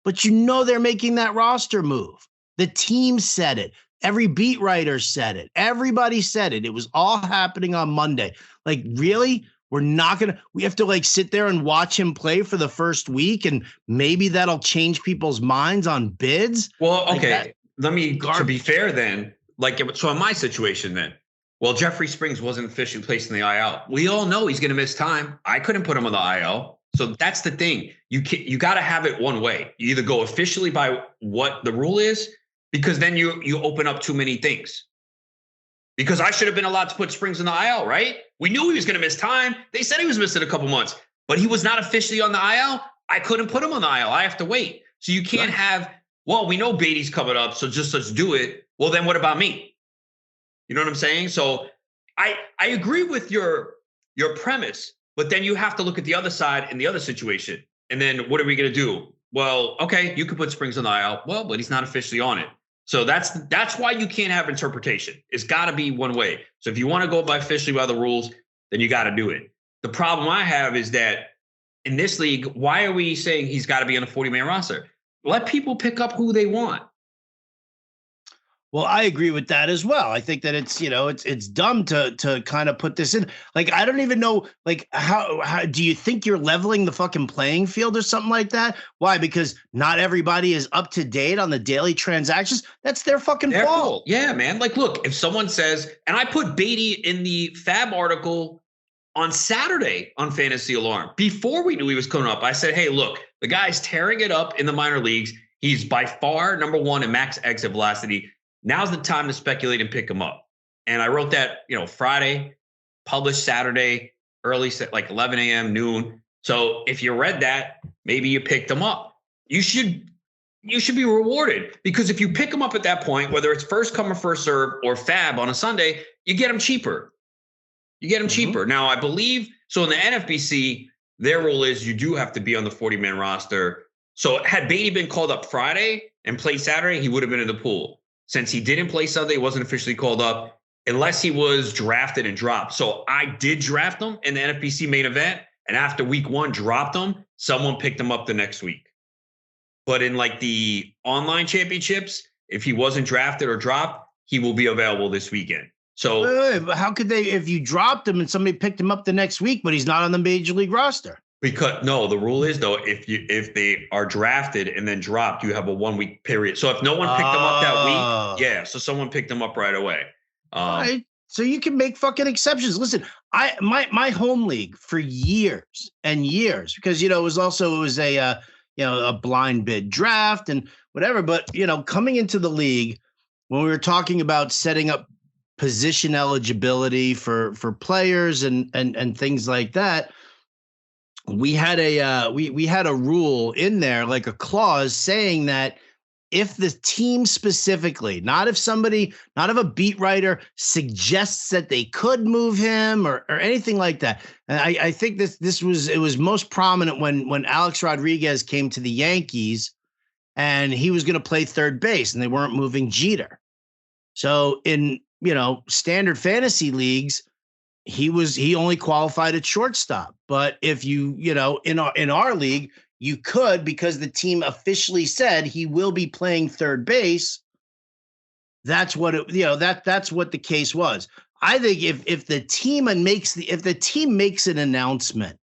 but they're making that roster move. The team said it. Every beat writer said it. Everybody said it. It was all happening on Monday. Like, really? We have to like sit there and watch him play for the first week and maybe that'll change people's minds on bids? Well, okay. To be fair then, so in my situation then, well, Jeffrey Springs wasn't officially placed in the IL. We all know he's going to miss time. I couldn't put him on the IL. So that's the thing. You got to have it one way. You either go officially by what the rule is, because then you open up too many things. Because I should have been allowed to put Springs in the IL, right? We knew he was going to miss time. They said he was missing a couple months, but he was not officially on the IL. I couldn't put him on the IL. I have to wait. So you can't have, well, we know Beatty's coming up, so just let's do it. Well, then what about me? You know what I'm saying? So I agree with your premise, but then you have to look at the other side in the other situation. And then what are we going to do? Well, okay, you could put Springs on the IL. Well, but he's not officially on it. So that's why you can't have interpretation. It's got to be one way. So if you want to go officially by the rules, then you got to do it. The problem I have is that in this league, why are we saying he's got to be on the 40-man roster? Let people pick up who they want. Well, I agree with that as well. I think that it's dumb to kind of put this in. Like, I don't even know, like, how do you think you're leveling the fucking playing field or something like that? Why? Because not everybody is up to date on the daily transactions. That's their fucking fault. Yeah, man. Like, look, if someone says, and I put Beatty in the FAAB article on Saturday on Fantasy Alarm, before we knew he was coming up, I said, hey, look, the guy's tearing it up in the minor leagues. He's by far number 1 in max exit velocity. Now's the time to speculate and pick him up. And I wrote that, Friday, published Saturday, early, like 11 a.m., noon. So if you read that, maybe you picked him up. You should be rewarded, because if you pick him up at that point, whether it's first come or first serve or FAAB on a Sunday, you get him cheaper. Cheaper. Now, I believe, so in the NFBC, their rule is you do have to be on the 40-man roster. So had Beatty been called up Friday and played Saturday, he would have been in the pool. Since he didn't play Sunday, he wasn't officially called up unless he was drafted and dropped. So I did draft him in the NFBC main event, and after week 1 dropped him, someone picked him up the next week. But in like the online championships, if he wasn't drafted or dropped, he will be available this weekend. So wait, but how could they, if you dropped him and somebody picked him up the next week, but he's not on the major league roster? Because no, the rule is though, if they are drafted and then dropped, you have a 1 week period. So if no one picked them up that week, yeah, so someone picked them up right away. All right. So you can make fucking exceptions. Listen, my home league for years and years, because it was a a blind bid draft and whatever. But coming into the league, when we were talking about setting up position eligibility for players and things like that, we had a rule in there, like a clause saying that if the team specifically, not if a beat writer suggests that they could move him or anything like that. And I think it was most prominent when Alex Rodriguez came to the Yankees and he was going to play third base and they weren't moving Jeter. So in, standard fantasy leagues, he only qualified at shortstop. But if in our league, you could, because the team officially said he will be playing third base. That's what that's what the case was. I think if the team makes an announcement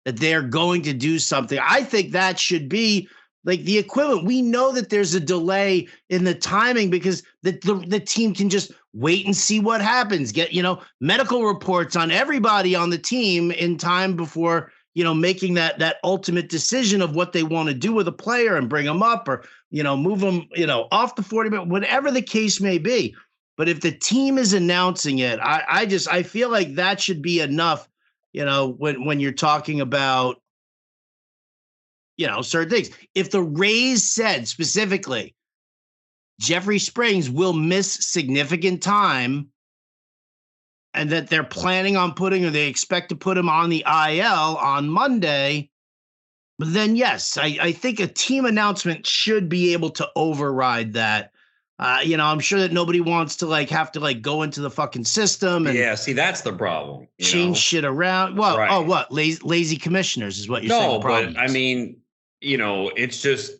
that they're going to do something, I think that should be like the equivalent. We know that there's a delay in the timing because the team can just wait and see what happens. Get medical reports on everybody on the team in time before making that ultimate decision of what they want to do with a player and bring them up or, move them, off the 40, whatever the case may be. But if the team is announcing it, I feel like that should be enough, when you're talking about, certain things. If the Rays said specifically, Jeffrey Springs will miss significant time, and that they're planning on they expect to put him on the IL on Monday, but then yes, I think a team announcement should be able to override that. I'm sure that nobody wants to have to go into the fucking system and see, that's the problem. Change shit around. Well, right. Oh, what lazy commissioners is what you're saying. No, but I mean, it's just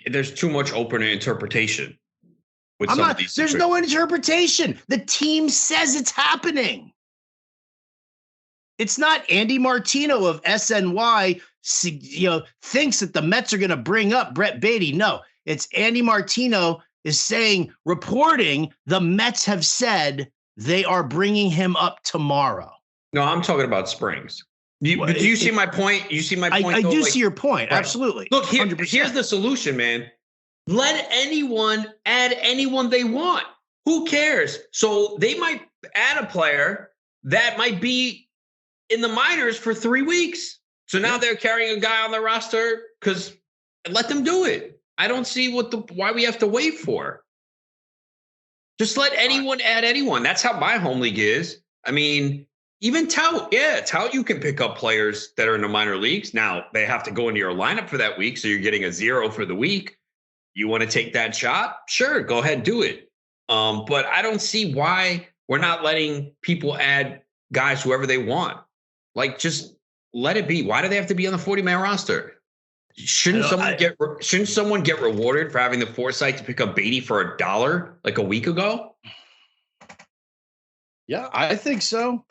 there's too much open interpretation. There's no interpretation. The team says it's happening. It's not Andy Martino of SNY, thinks that the Mets are going to bring up Brett Beatty. No, it's Andy Martino is reporting the Mets have said they are bringing him up tomorrow. No, I'm talking about Springs. Do you see my point? You see my point? I do see your point. Right. Absolutely. Look, here's the solution, man. Let anyone add anyone they want. Who cares? So they might add a player that might be in the minors for 3 weeks. So now they're carrying a guy on the roster because let them do it. I don't see why we have to wait for. Just let anyone add anyone. That's how my home league is. I mean, even Tout, you can pick up players that are in the minor leagues. Now they have to go into your lineup for that week. So you're getting a 0 for the week. You want to take that shot? Sure, go ahead, do it. But I don't see why we're not letting people add guys whoever they want. Just let it be. Why do they have to be on the 40-man roster? Shouldn't someone get rewarded for having the foresight to pick up Beatty for $1 like a week ago? Yeah, I think so.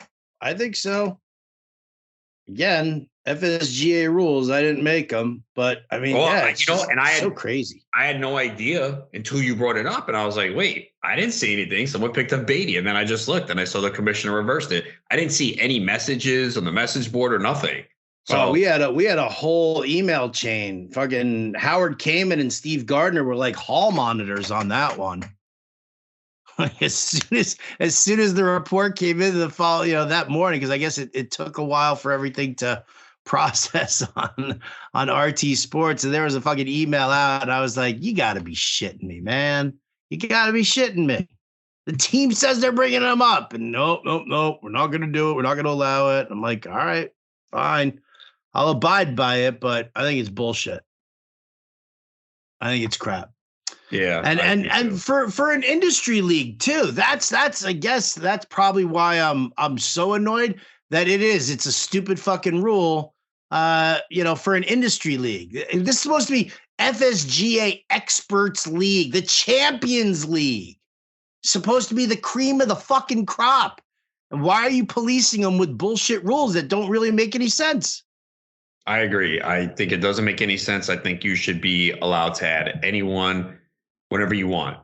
Again, FSGA rules. I didn't make them, but I mean, so crazy. I had no idea until you brought it up, and I was like, "Wait, I didn't see anything." Someone picked up Beatty, and then I just looked, and I saw the commissioner reversed it. I didn't see any messages on the message board or nothing. So we had a whole email chain. Fucking Howard Kamen and Steve Gardner were like hall monitors on that one. As soon as the report came in the fall, that morning, because I guess it took a while for everything to process on RT Sports, and there was a fucking email out, and I was like, you got to be shitting me, man. You got to be shitting me. The team says they're bringing them up, and nope, we're not going to do it. We're not going to allow it. I'm like, all right, fine. I'll abide by it, but I think it's bullshit. I think it's crap. Yeah. And for an industry league too, that's I guess that's probably why I'm so annoyed, that it's a stupid fucking rule, for an industry league. This is supposed to be FSGA Experts League, the Champions League, supposed to be the cream of the fucking crop. And why are you policing them with bullshit rules that don't really make any sense? I agree. I think it doesn't make any sense. I think you should be allowed to add anyone whenever you want.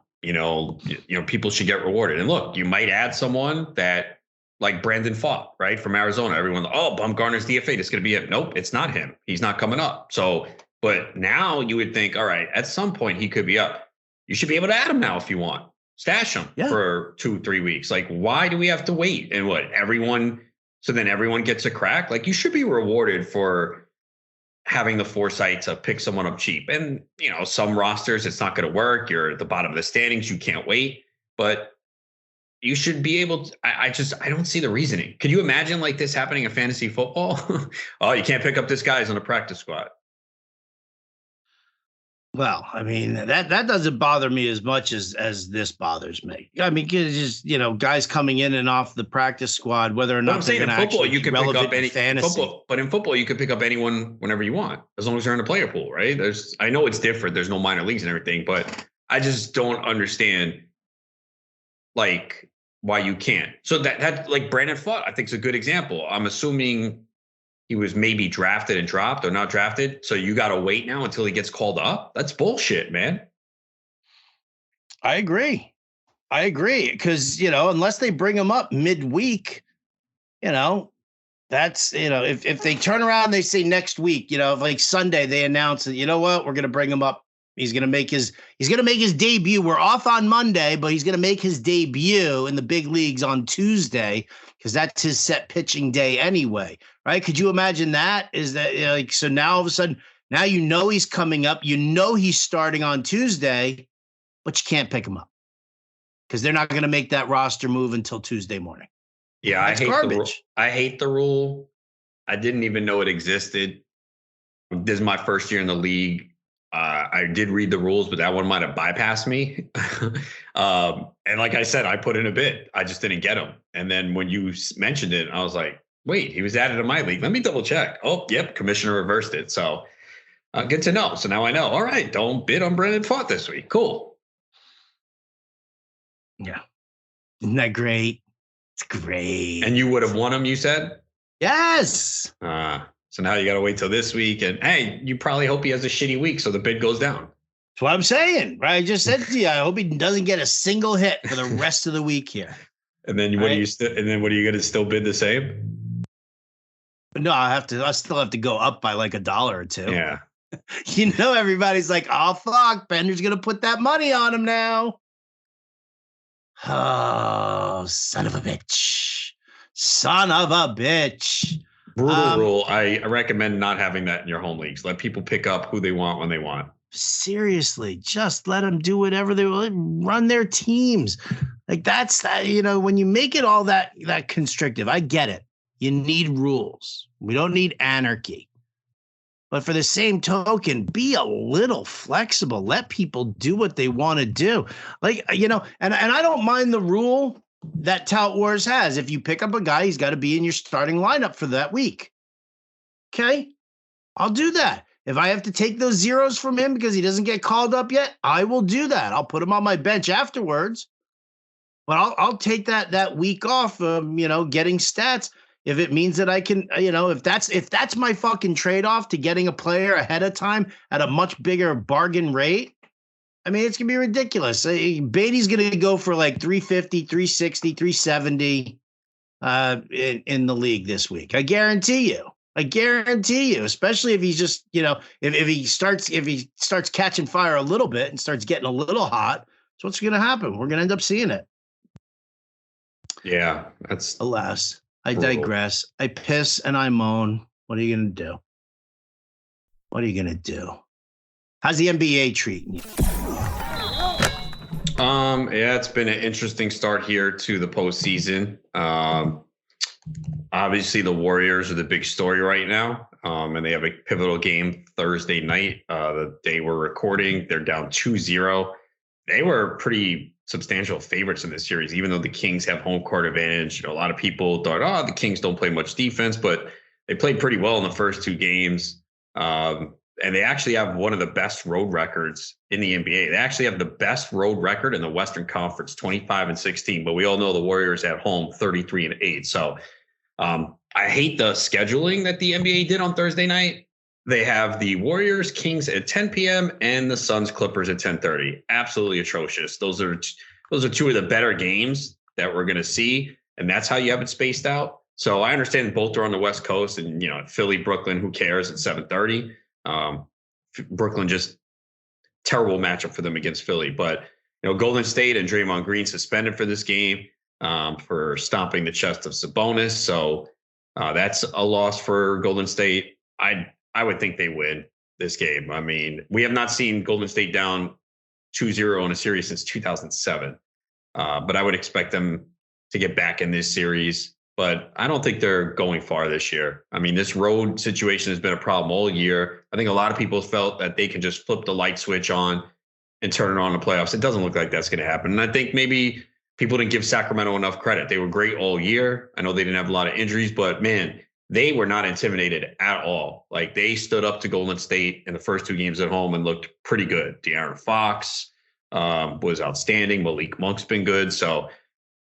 People should get rewarded. And look, you might add someone that, like Brandon Pfaadt, right, from Arizona. Everyone, Bumgarner's DFA. It's going to be him. Nope, it's not him. He's not coming up. So, but now you would think, all right, at some point he could be up. You should be able to add him now if you want. Stash him for 2-3 weeks. Like, why do we have to wait? And so then everyone gets a crack? Like, you should be rewarded for having the foresight to pick someone up cheap. And, some rosters, it's not going to work. You're at the bottom of the standings. You can't wait. But you should be able to. I don't see the reasoning. Could you imagine like this happening in fantasy football? Oh, you can't pick up this guy's on the practice squad. Well, I mean, that doesn't bother me as much as this bothers me. I mean, it's just, guys coming in and off the practice squad, whether or not they're going to actually you can pick up any fantasy. Football, but in football, you can pick up anyone whenever you want, as long as they're in a player pool, right? I know it's different. There's no minor leagues and everything, but I just don't understand, like, why you can't. So that like Brandon Pfaadt, I think, is a good example. I'm assuming he was maybe drafted and dropped or not drafted. So you got to wait now until he gets called up. That's bullshit, man. I agree. Because, unless they bring him up midweek, that's, if they turn around, they say next week, if like Sunday, they announce that, we're going to bring him up. He's going to make his debut. We're off on Monday, but he's going to make his debut in the big leagues on Tuesday, because that's his set pitching day anyway. Right. Could you imagine that? Is that so now all of a sudden, now he's coming up, he's starting on Tuesday, but you can't pick him up because they're not going to make that roster move until Tuesday morning. Yeah. That's garbage. I hate the rule. I didn't even know it existed. This is my first year in the league. I did read the rules, but that one might have bypassed me. And like I said, I put in a bid. I just didn't get him. And then when you mentioned it, I was like, wait, he was added to my league. Let me double check. Oh, yep. Commissioner reversed it. So good to know. So now I know. All right. Don't bid on Brandon Pfaadt this week. Cool. Yeah. Isn't that great? It's great. And you would have won him, you said? Yes. So now you got to wait till this week. And hey, you probably hope he has a shitty week so the bid goes down. That's what I'm saying. Right? I just said to you, I hope he doesn't get a single hit for the rest of the week here. And then what are you going to still bid the same? No, I still have to go up by like $1 or $2. Yeah. Everybody's like, oh fuck, Bender's going to put that money on him now. Oh, son of a bitch. Brutal rule. I recommend not having that in your home leagues. Let people pick up who they want when they want. Seriously, just let them do whatever they want. Run their teams. Like that's that. When you make it all that constrictive, I get it. You need rules. We don't need anarchy. But for the same token, be a little flexible. Let people do what they want to do. Like, and I don't mind the rule that Tout Wars has. If you pick up a guy, he's got to be in your starting lineup for that week. Okay? I'll do that. If I have to take those zeros from him because he doesn't get called up yet, I will do that. I'll put him on my bench afterwards. But I'll take that week off of, getting stats if it means that I can, if that's my fucking trade-off to getting a player ahead of time at a much bigger bargain rate. I mean, it's going to be ridiculous. Beatty's going to go for like 350, 360, 370 in the league this week. I guarantee you, especially if he's just, if he starts catching fire a little bit and starts getting a little hot, so what's going to happen? We're going to end up seeing it. Yeah, that's alas. I digress. I piss and I moan. What are you going to do? How's the NBA treating you? Yeah, it's been an interesting start here to the postseason. Obviously, the Warriors are the big story right now, and they have a pivotal game Thursday night. The day we're recording, they're down 2-0. They were pretty substantial favorites in this series, even though the Kings have home court advantage. You know, a lot of people thought, oh, the Kings don't play much defense, but they played pretty well in the first two games. And they actually have one of the best road records in the NBA. They actually have the best road record in the Western Conference, 25-16. But we all know the Warriors at home, 33-8. So I hate the scheduling that the NBA did on Thursday night. They have the Warriors, Kings at 10 p.m. and the Suns, Clippers at 10:30. Absolutely atrocious. Those are two of the better games that we're going to see, and that's how you have it spaced out. So I understand both are on the West Coast, and you know, Philly, Brooklyn, who cares at 7:30. Brooklyn, just terrible matchup for them against Philly. But you know, Golden State and Draymond Green suspended for this game for stomping the chest of Sabonis. So that's a loss for Golden State. I would think they win this game. I mean, we have not seen Golden State down 2-0 in a series since 2007. But I would expect them to get back in this series. But I don't think they're going far this year. I mean, this road situation has been a problem all year. I think a lot of people felt that they can just flip the light switch on and turn it on in the playoffs. It doesn't look like that's going to happen. And I think maybe people didn't give Sacramento enough credit. They were great all year. I know they didn't have a lot of injuries, but man, they were not intimidated at all. Like, they stood up to Golden State in the first two games at home and looked pretty good. De'Aaron Fox was outstanding. Malik Monk's been good. So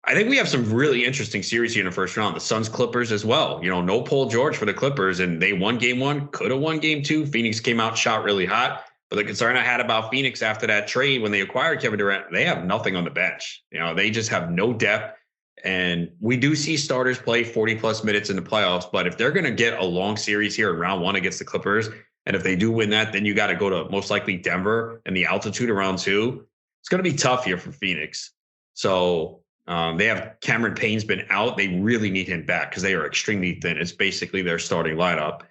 I think we have some really interesting series here in the first round. The Suns Clippers as well. You know, no Paul George for the Clippers, and they won game one, could have won game two. Phoenix came out, shot really hot. But the concern I had about Phoenix after that trade when they acquired Kevin Durant, they have nothing on the bench. You know, they just have no depth. And we do see starters play 40-plus minutes in the playoffs. But if they're going to get a long series here in round one against the Clippers, and if they do win that, then you got to go to most likely Denver and the altitude of round two. It's going to be tough here for Phoenix. So they have Cameron Payne's been out. They really need him back because they are extremely thin. It's basically their starting lineup.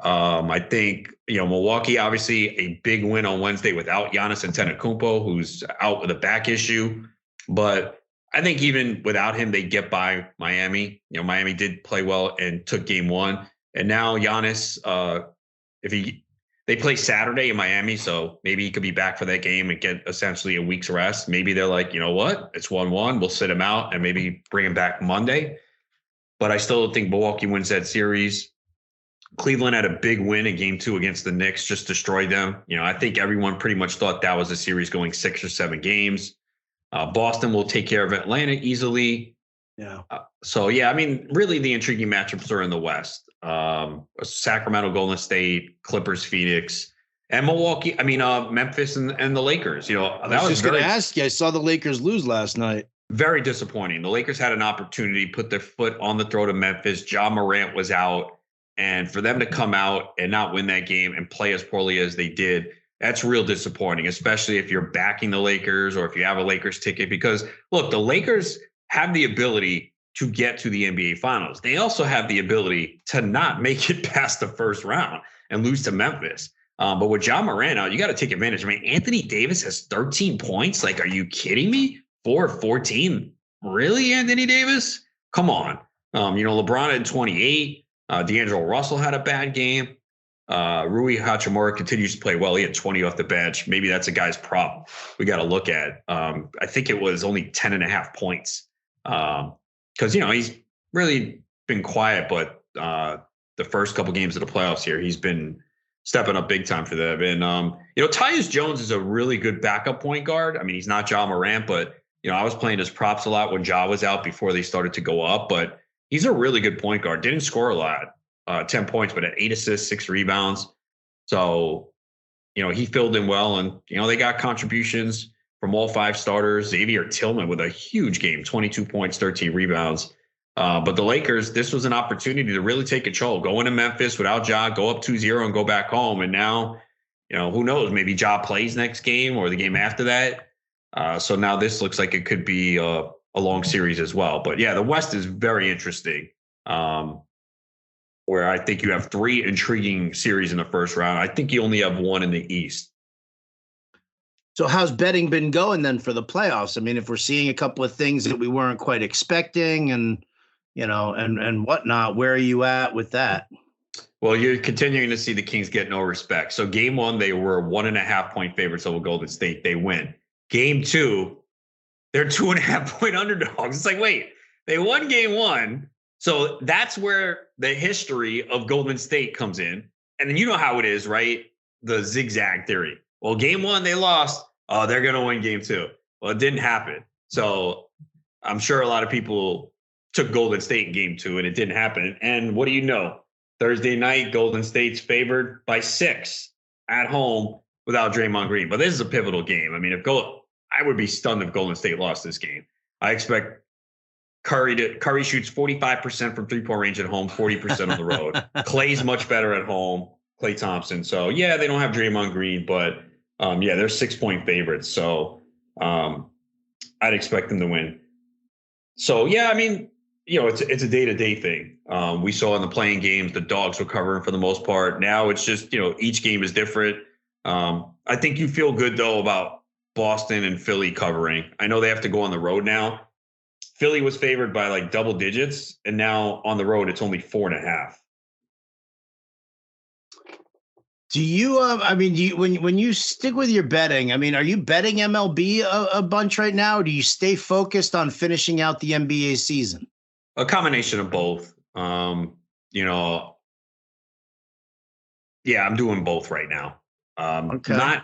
I think, you know, Milwaukee, obviously a big win on Wednesday without Giannis Antetokounmpo, who's out with a back issue. But I think even without him, they get by Miami. You know, Miami did play well and took game one. And now Giannis, they play Saturday in Miami, so maybe he could be back for that game and get essentially a week's rest. Maybe they're like, you know what, it's 1-1. We'll sit him out and maybe bring him back Monday. But I still think Milwaukee wins that series. Cleveland had a big win in game two against the Knicks, just destroyed them. You know, I think everyone pretty much thought that was a series going 6 or 7 games. Boston will take care of Atlanta easily. Yeah. So, yeah, I mean, really the intriguing matchups are in the West. Sacramento, Golden State, Clippers, Phoenix, and Milwaukee. I mean, Memphis and the Lakers. You know, I was just going to ask you. I saw the Lakers lose last night. Very disappointing. The Lakers had an opportunity, put their foot on the throat of Memphis. Ja Morant was out, and for them to come out and not win that game and play as poorly as they did, that's real disappointing, especially if you're backing the Lakers or if you have a Lakers ticket. Because look, the Lakers have the ability to get to the NBA Finals. They also have the ability to not make it past the first round and lose to Memphis. But with Ja Morant out, you got to take advantage. I mean, Anthony Davis has 13 points. Like, are you kidding me? 4 of 14. Really, Anthony Davis? Come on. You know, LeBron had 28. D'Angelo Russell had a bad game. Rui Hachimura continues to play well. He had 20 off the bench. Maybe that's a guy's problem we got to look at. I think it was only 10.5 points. Because, you know, he's really been quiet, but the first couple games of the playoffs here, he's been stepping up big time for them. And, you know, Tyus Jones is a really good backup point guard. I mean, he's not Ja Morant, but, you know, I was playing his props a lot when Ja was out before they started to go up. But he's a really good point guard. Didn't score a lot, 10 points, but had 8 assists, 6 rebounds. So, you know, he filled in well. And, you know, they got contributions from all 5 starters. Xavier Tillman with a huge game, 22 points, 13 rebounds. But the Lakers, this was an opportunity to really take control. Go into Memphis without Ja, go up 2-0 and go back home. And now, you know, who knows? Maybe Ja plays next game or the game after that. So now this looks like it could be a long series as well. But, yeah, the West is very interesting, where I think you have 3 intriguing series in the first round. I think you only have 1 in the East. So how's betting been going then for the playoffs? I mean, if we're seeing a couple of things that we weren't quite expecting and, you know, and whatnot, where are you at with that? Well, you're continuing to see the Kings get no respect. So game 1, they were 1.5 point favorites over Golden State. They win. Game 2, they're 2.5-point underdogs. It's like, wait, they won game one. So that's where the history of Golden State comes in. And then you know how it is, right? The zigzag theory. Well, game one, they lost. Oh, they're going to win game two. Well, it didn't happen. So I'm sure a lot of people took Golden State in game two, and it didn't happen. And what do you know? Thursday night, Golden State's favored by 6 at home without Draymond Green. But this is a pivotal game. I mean, I would be stunned if Golden State lost this game. I expect Curry shoots 45% from three-point range at home, 40% on the road. Clay's much better at home, Klay Thompson. So, yeah, they don't have Draymond Green, but, they're 6-point favorites. So I'd expect them to win. So, yeah, I mean, it's a day-to-day thing. We saw in the playing games, the dogs were covering for the most part. Now it's just, each game is different. I think you feel good, though, about Boston and Philly covering. I know they have to go on the road now. Philly was favored by like double digits, and now on the road, it's only 4.5. Do you, when you stick with your betting, I mean, are you betting MLB a bunch right now? Or do you stay focused on finishing out the NBA season? A combination of both. I'm doing both right now. Okay.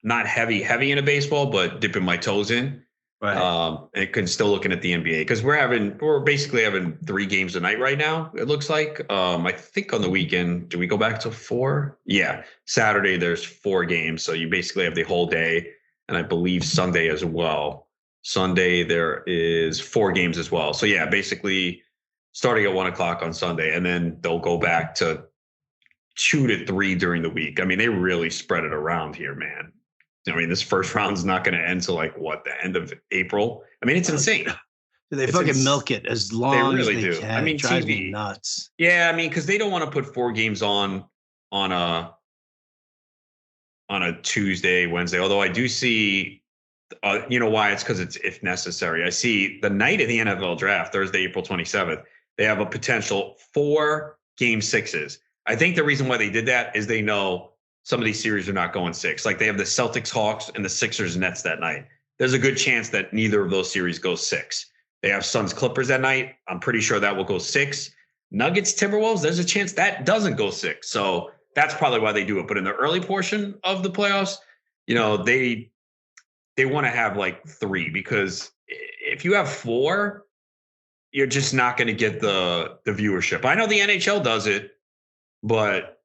Not heavy into baseball, but dipping my toes in. Right. And still looking at the NBA because we're basically having 3 games a night right now. It looks like. I think on the weekend, do we go back to 4? Yeah, Saturday there's 4 games, so you basically have the whole day, and I believe Sunday as well. Sunday there is 4 games as well. So yeah, basically starting at 1:00 on Sunday, and then they'll go back to 2 to 3 during the week. I mean, they really spread it around here, man. I mean, this first round's not going to end till the end of April. I mean, it's insane. They fucking milk it as long as they can. I mean, it drives TV me nuts. Yeah, I mean, because they don't want to put 4 games on a Tuesday, Wednesday. Although I do see, why? It's because it's if necessary. I see the night of the NFL draft, Thursday, April 27th, they have a potential 4 game 6s. I think the reason why they did that is they know some of these series are not going 6. Like they have the Celtics, Hawks, and the Sixers, Nets that night. There's a good chance that neither of those series goes 6. They have Suns, Clippers that night. I'm pretty sure that will go 6. Nuggets, Timberwolves, there's a chance that doesn't go 6. So that's probably why they do it. But in the early portion of the playoffs, they want to have like 3 because if you have 4, you're just not going to get the viewership. I know the NHL does it, but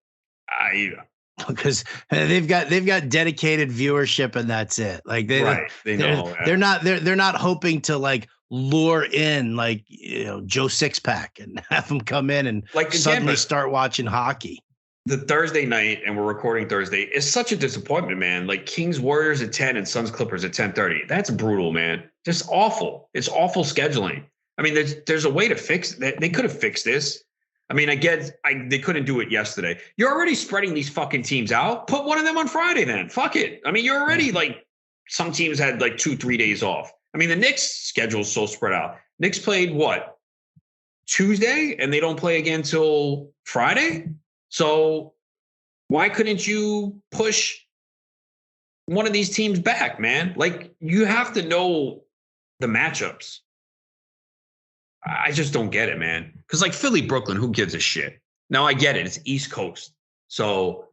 because they've got dedicated viewership and that's it. Like they're not hoping to like lure in like Joe Sixpack and have them come in and suddenly start watching hockey. The Thursday night, and we're recording Thursday, is such a disappointment, man. Like Kings Warriors at 10 and Suns Clippers at 10:30. That's brutal, man. Just awful. It's awful scheduling. I mean, there's a way to fix that. They could have fixed this. I mean, they couldn't do it yesterday. You're already spreading these fucking teams out. Put one of them on Friday then. Fuck it. I mean, you're already some teams had 2-3 days off. I mean, the Knicks schedule is so spread out. Knicks played what? Tuesday, and they don't play again till Friday? So why couldn't you push one of these teams back, man? Like, you have to know the matchups. I just don't get it, man. Because Philly, Brooklyn, who gives a shit? Now I get it. It's East Coast. So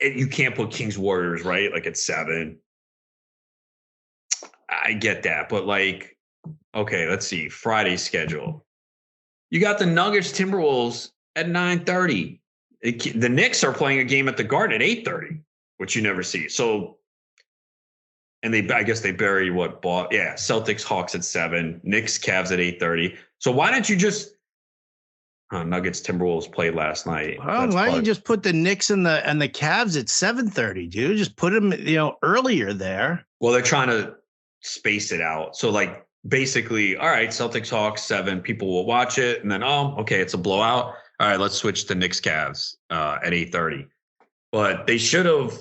you can't put Kings Warriors, right? At 7. I get that. But okay, let's see. Friday's schedule. You got the Nuggets, Timberwolves at 9:30. The Knicks are playing a game at the Garden at 8:30, which you never see. So, and I guess they bury Celtics, Hawks at 7, Knicks, Cavs at 8:30. So why don't you just Nuggets, Timberwolves played last night. Well, why don't you just put the Knicks and the Cavs at 7:30, dude? Just put them, earlier there. Well, they're trying to space it out. So basically, all right, Celtics, Hawks, 7, people will watch it, and then okay, it's a blowout. All right, let's switch to Knicks, Cavs at 8:30. But they should have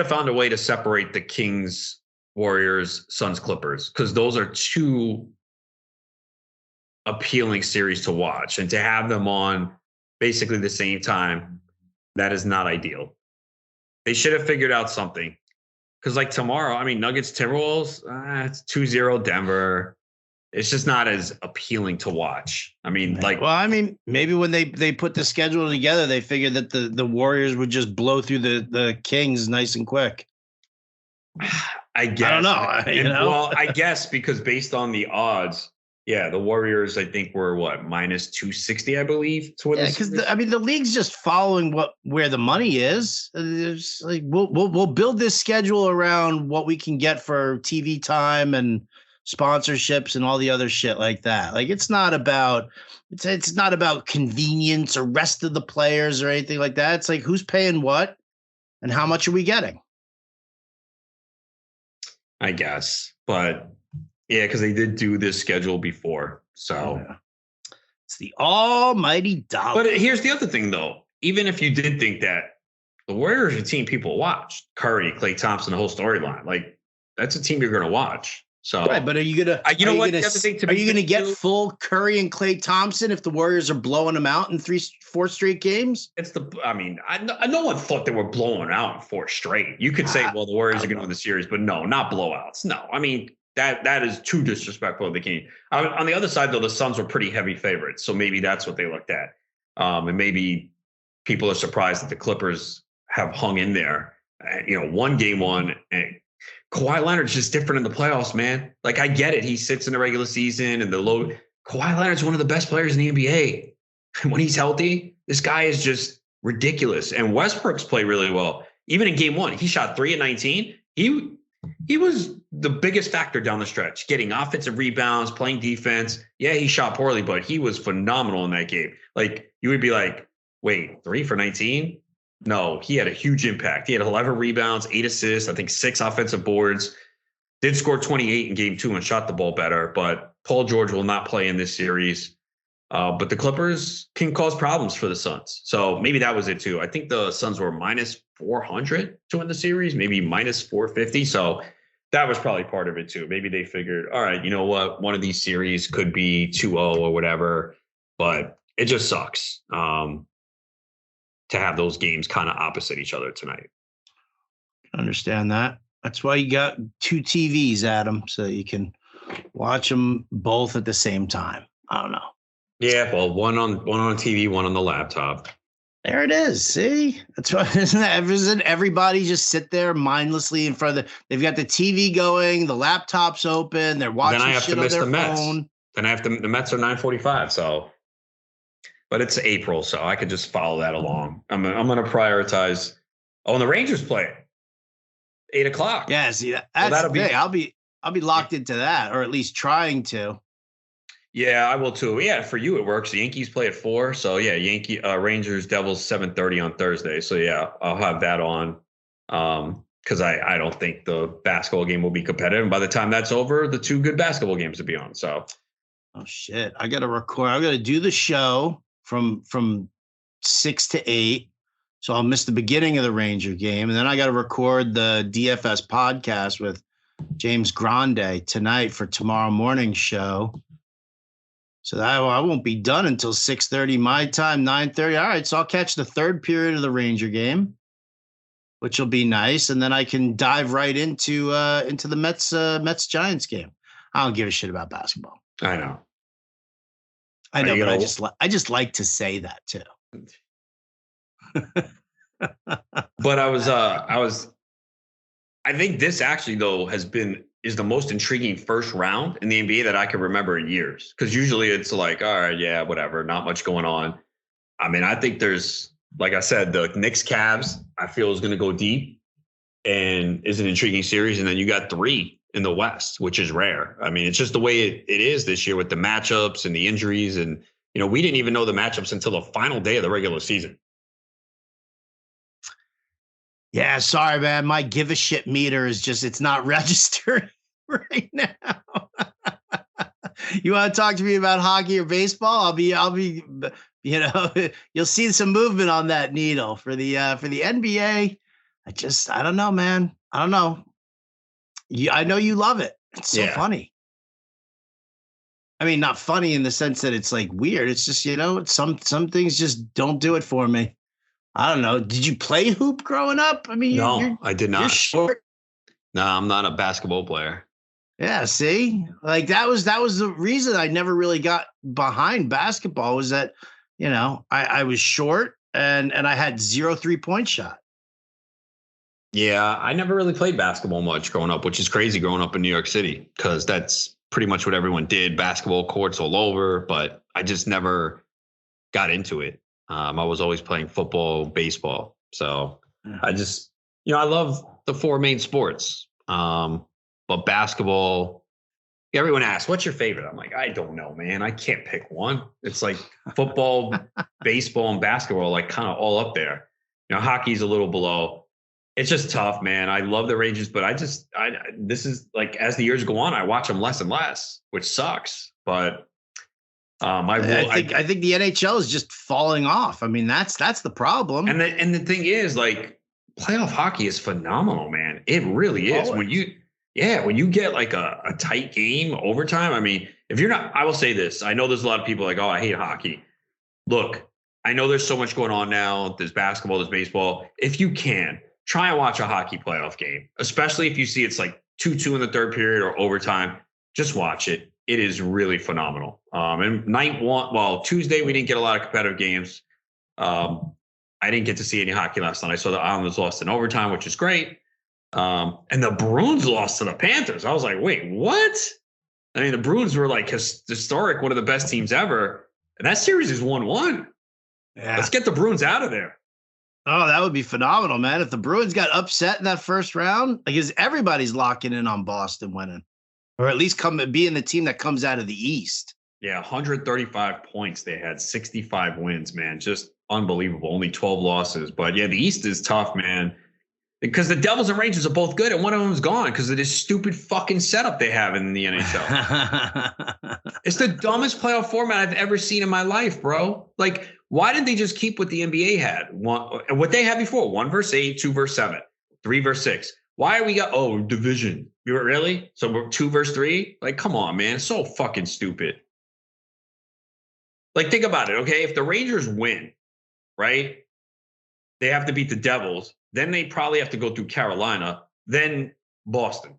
found a way to separate the Kings, Warriors, Suns, Clippers, because those are 2 appealing series to watch, and to have them on basically the same time, that is not ideal. They should have figured out something, Because like tomorrow, I mean, Nuggets, Timberwolves, it's 2-0 Denver. It's just not as appealing to watch. I mean, like, well, I mean, maybe when they put the schedule together, they figured that the Warriors would just blow through the Kings nice and quick. I guess. I don't know. Well, I guess because based on the odds, yeah, the Warriors, I think were what, minus 260, I believe. Yeah, because the league's just following where the money is. It's like we'll build this schedule around what we can get for TV time and sponsorships and all the other shit like that. Like it's not about convenience or rest of the players or anything like that. It's like who's paying what and how much are we getting? I guess, but yeah, because they did do this schedule before, so it's the almighty dollar. But here's the other thing, though. Even if you did think that the Warriors are a team people watch, Curry, Klay Thompson, the whole storyline, like that's a team you're going to watch. So right, but are you gonna? You know what? Are you gonna get full Curry and Klay Thompson if the Warriors are blowing them out in 4 straight games? No one thought they were blowing out in 4 straight. You could say, well, the Warriors are going to win the series, but no, not blowouts. No, I mean that is too disrespectful of the game. On the other side, though, the Suns were pretty heavy favorites, so maybe that's what they looked at, and maybe people are surprised that the Clippers have hung in there. One game one. And Kawhi Leonard's just different in the playoffs, man. Like, I get it. He sits in the regular season and the low. Kawhi Leonard's one of the best players in the NBA. And when he's healthy, this guy is just ridiculous. And Westbrook's played really well. Even in game one, he shot 3 of 19. He was the biggest factor down the stretch, getting offensive rebounds, playing defense. Yeah, he shot poorly, but he was phenomenal in that game. Like, you would be like, wait, 3 for 19? No, he had a huge impact. He had 11 rebounds, 8 assists, I think 6 offensive boards. Did score 28 in game 2 and shot the ball better, but Paul George will not play in this series. But the Clippers can cause problems for the Suns. So maybe that was it too. I think the Suns were minus 400 to win the series, maybe minus 450. So that was probably part of it too. Maybe they figured, all right, you know what? One of these series could be 2-0 or whatever, but it just sucks. To have those games kind of opposite each other tonight. Understand that. That's why you got 2 TVs, Adam, so you can watch them both at the same time. I don't know. Yeah, well, one on TV, one on the laptop. There it is. See, that's why isn't everybody just sit there mindlessly in front of they've got the TV going, the laptop's open, they're watching then I have shit to miss on their the phone. Mets. Then the Mets are 9:45, so. But it's April, so I could just follow that along. I'm going to prioritize. Oh, and the Rangers play 8:00. Yeah, see, that's the thing. I'll be locked into that, or at least trying to. Yeah, I will too. Yeah, for you it works. The Yankees play at 4, so yeah, Rangers Devils 7:30 on Thursday. So yeah, I'll have that on because I don't think the basketball game will be competitive. And by the time that's over, the 2 good basketball games will be on. So, oh shit, I got to record. I got to do the show from 6 to 8. So I'll miss the beginning of the Ranger game. And then I got to record the DFS podcast with James Grande tonight for tomorrow morning's show. So that I won't be done until 6:30 my time, 9:30. All right, so I'll catch the 3rd period of the Ranger game, which will be nice. And then I can dive right into the Mets Giants game. I don't give a shit about basketball. I know. But I just like to say that too. But I think this actually though is the most intriguing first round in the NBA that I can remember in years. Because usually it's like, all right, yeah, whatever, not much going on. I mean, I think there's, like I said, the Knicks Cavs, I feel is going to go deep and is an intriguing series. And then you got 3 in the West, which is rare. I mean, it's just the way it is this year with the matchups and the injuries. And, we didn't even know the matchups until the final day of the regular season. Yeah, sorry, man. My give a shit meter is it's not registering right now. You want to talk to me about hockey or baseball? I'll be, you'll see some movement on that needle for the NBA. I don't know, man. I don't know. I know you love it. It's so funny. I mean, not funny in the sense that it's like weird. It's just, some things just don't do it for me. I don't know. Did you play hoop growing up? I mean, no, I did not. You're short. No, I'm not a basketball player. Yeah, see, like that was the reason I never really got behind basketball was that, I was short and I had 0 3-point shot. Yeah, I never really played basketball much growing up, which is crazy growing up in New York City because that's pretty much what everyone did. Basketball courts all over, but I just never got into it. I was always playing football, baseball. So I just, I love the 4 main sports. But basketball, everyone asks, what's your favorite? I'm like, I don't know, man. I can't pick one. It's like football, baseball, and basketball, like kind of all up there. Hockey's a little below. It's just tough, man. I love the Rangers, but this is like, as the years go on, I watch them less and less, which sucks. But I think the NHL is just falling off. I mean, that's the problem. And the thing is, like, playoff hockey is phenomenal, man. It really is. Always. When you get like a tight game overtime. I mean, if you're not, I will say this. I know there's a lot of people like, oh, I hate hockey. Look, I know there's so much going on now. There's basketball, there's baseball. If you can, try and watch a hockey playoff game, especially if you see it's like 2-2 in the third period or overtime. Just watch it. It is really phenomenal. And night one, well, Tuesday, we didn't get a lot of competitive games. I didn't get to see any hockey last night. I saw the Islanders lost in overtime, which is great. And the Bruins lost to the Panthers. I was like, wait, what? I mean, the Bruins were like historic, one of the best teams ever. And that series is 1-1. Yeah. Let's get the Bruins out of there. Oh, that would be phenomenal, man. If the Bruins got upset in that first round, because everybody's locking in on Boston winning, or at least being the team that comes out of the East. Yeah, 135 points. They had 65 wins, man. Just unbelievable. Only 12 losses. But yeah, the East is tough, man. Because the Devils and Rangers are both good, and one of them is gone because of this stupid fucking setup they have in the NHL. It's the dumbest playoff format I've ever seen in my life, bro. Like, why didn't they just keep what the NBA had? What they had before, 1 versus 8, 2 versus 7, 3 versus 6. Why are we division? You were really? So we're 2 versus 3? Like, come on, man. It's so fucking stupid. Like, think about it, okay? If the Rangers win, right, they have to beat the Devils. Then they probably have to go through Carolina, then Boston.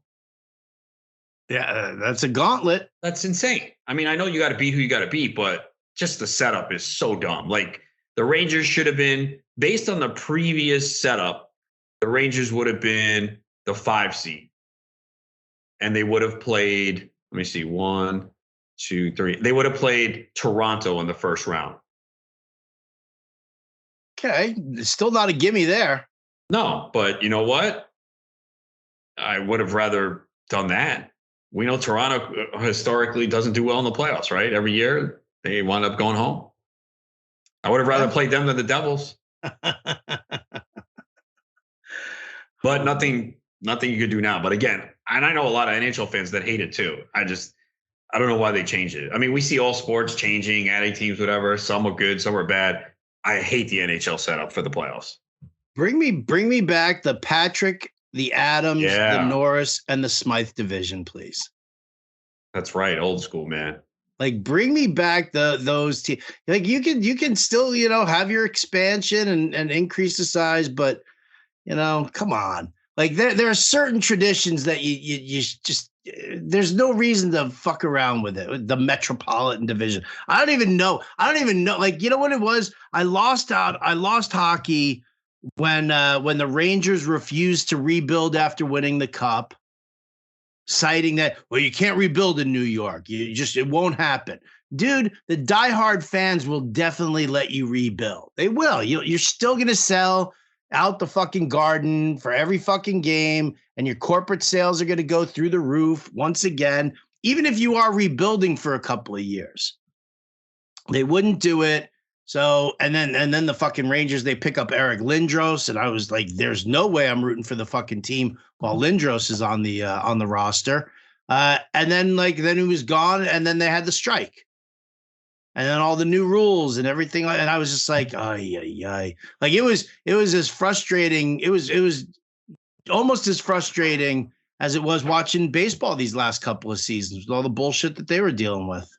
Yeah, that's a gauntlet. That's insane. I mean, I know you got to beat who you got to beat, but just the setup is so dumb. Like, the Rangers should have been, based on the previous setup, the Rangers would have been the 5 seed. And they would have played, let me see, 1, 2, 3. They would have played Toronto in the first round. Okay. Still not a gimme there. No, but you know what? I would have rather done that. We know Toronto historically doesn't do well in the playoffs, right? Every year they wind up going home. I would have rather played them than the Devils. But nothing you could do now. But again, and I know a lot of NHL fans that hate it too. I don't know why they changed it. I mean, we see all sports changing, adding teams, whatever. Some are good, some are bad. I hate the NHL setup for the playoffs. Bring me back the Patrick, the Adams, the Norris, and the Smythe division, please. That's right, old school, man. Like, bring me back those teams. Like, you can still, have your expansion and increase the size, but come on. Like, there are certain traditions that you just there's no reason to fuck around with it. The Metropolitan Division. I don't even know. Like, you know what it was? I lost hockey when the Rangers refused to rebuild after winning the Cup, citing that, well, you can't rebuild in New York. It won't happen. Dude, the diehard fans will definitely let you rebuild. They will. You're still going to sell out the fucking Garden for every fucking game, and your corporate sales are going to go through the roof once again, even if you are rebuilding for a couple of years. They wouldn't do it. So, and then the fucking Rangers, they pick up Eric Lindros, and I was like, there's no way I'm rooting for the fucking team while Lindros is on the roster. And then he was gone, and then they had the strike. And then all the new rules and everything. And I was just like, ay. Like, it was as frustrating. It was almost as frustrating as it was watching baseball these last couple of seasons with all the bullshit that they were dealing with.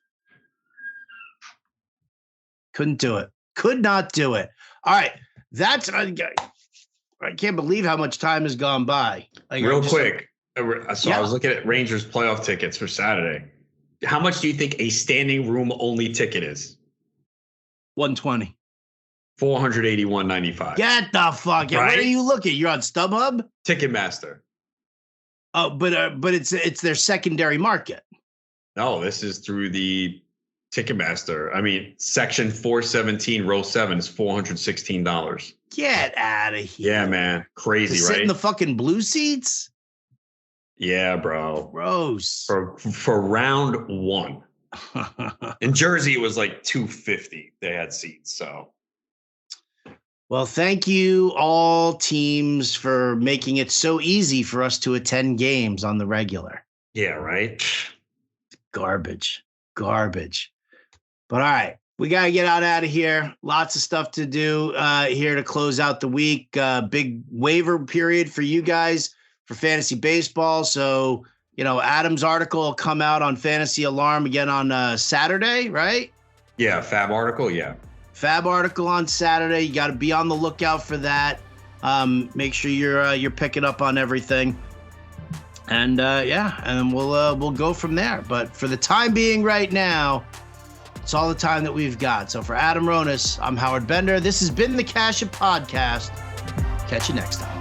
Couldn't do it. Could not do it. All right. I can't believe how much time has gone by. Real quick. So I was looking at Rangers playoff tickets for Saturday. How much do you think a standing room only ticket is? $120. $481.95. Get the fuck out. Right? Where are you looking? You're on StubHub? Ticketmaster. Oh, but it's their secondary market. No, this is through the Ticketmaster. I mean, section 417, row 7 is $416. Get out of here. Yeah, man. Crazy, right? Sit in the fucking blue seats? Yeah, bro. Gross. For round 1. In Jersey, it was like $250. They had seats, so. Well, thank you all teams for making it so easy for us to attend games on the regular. Yeah, right? Garbage. But all right, we got to get out of here. Lots of stuff to do here to close out the week. Big waiver period for you guys for fantasy baseball. So, Adam's article will come out on Fantasy Alarm again on Saturday, right? Yeah, FAAB article, yeah. FAAB article on Saturday. You got to be on the lookout for that. Make sure you're picking up on everything. And and we'll go from there. But for the time being right now, it's all the time that we've got. So for Adam Ronis, I'm Howard Bender. This has been the Cash It Podcast. Catch you next time.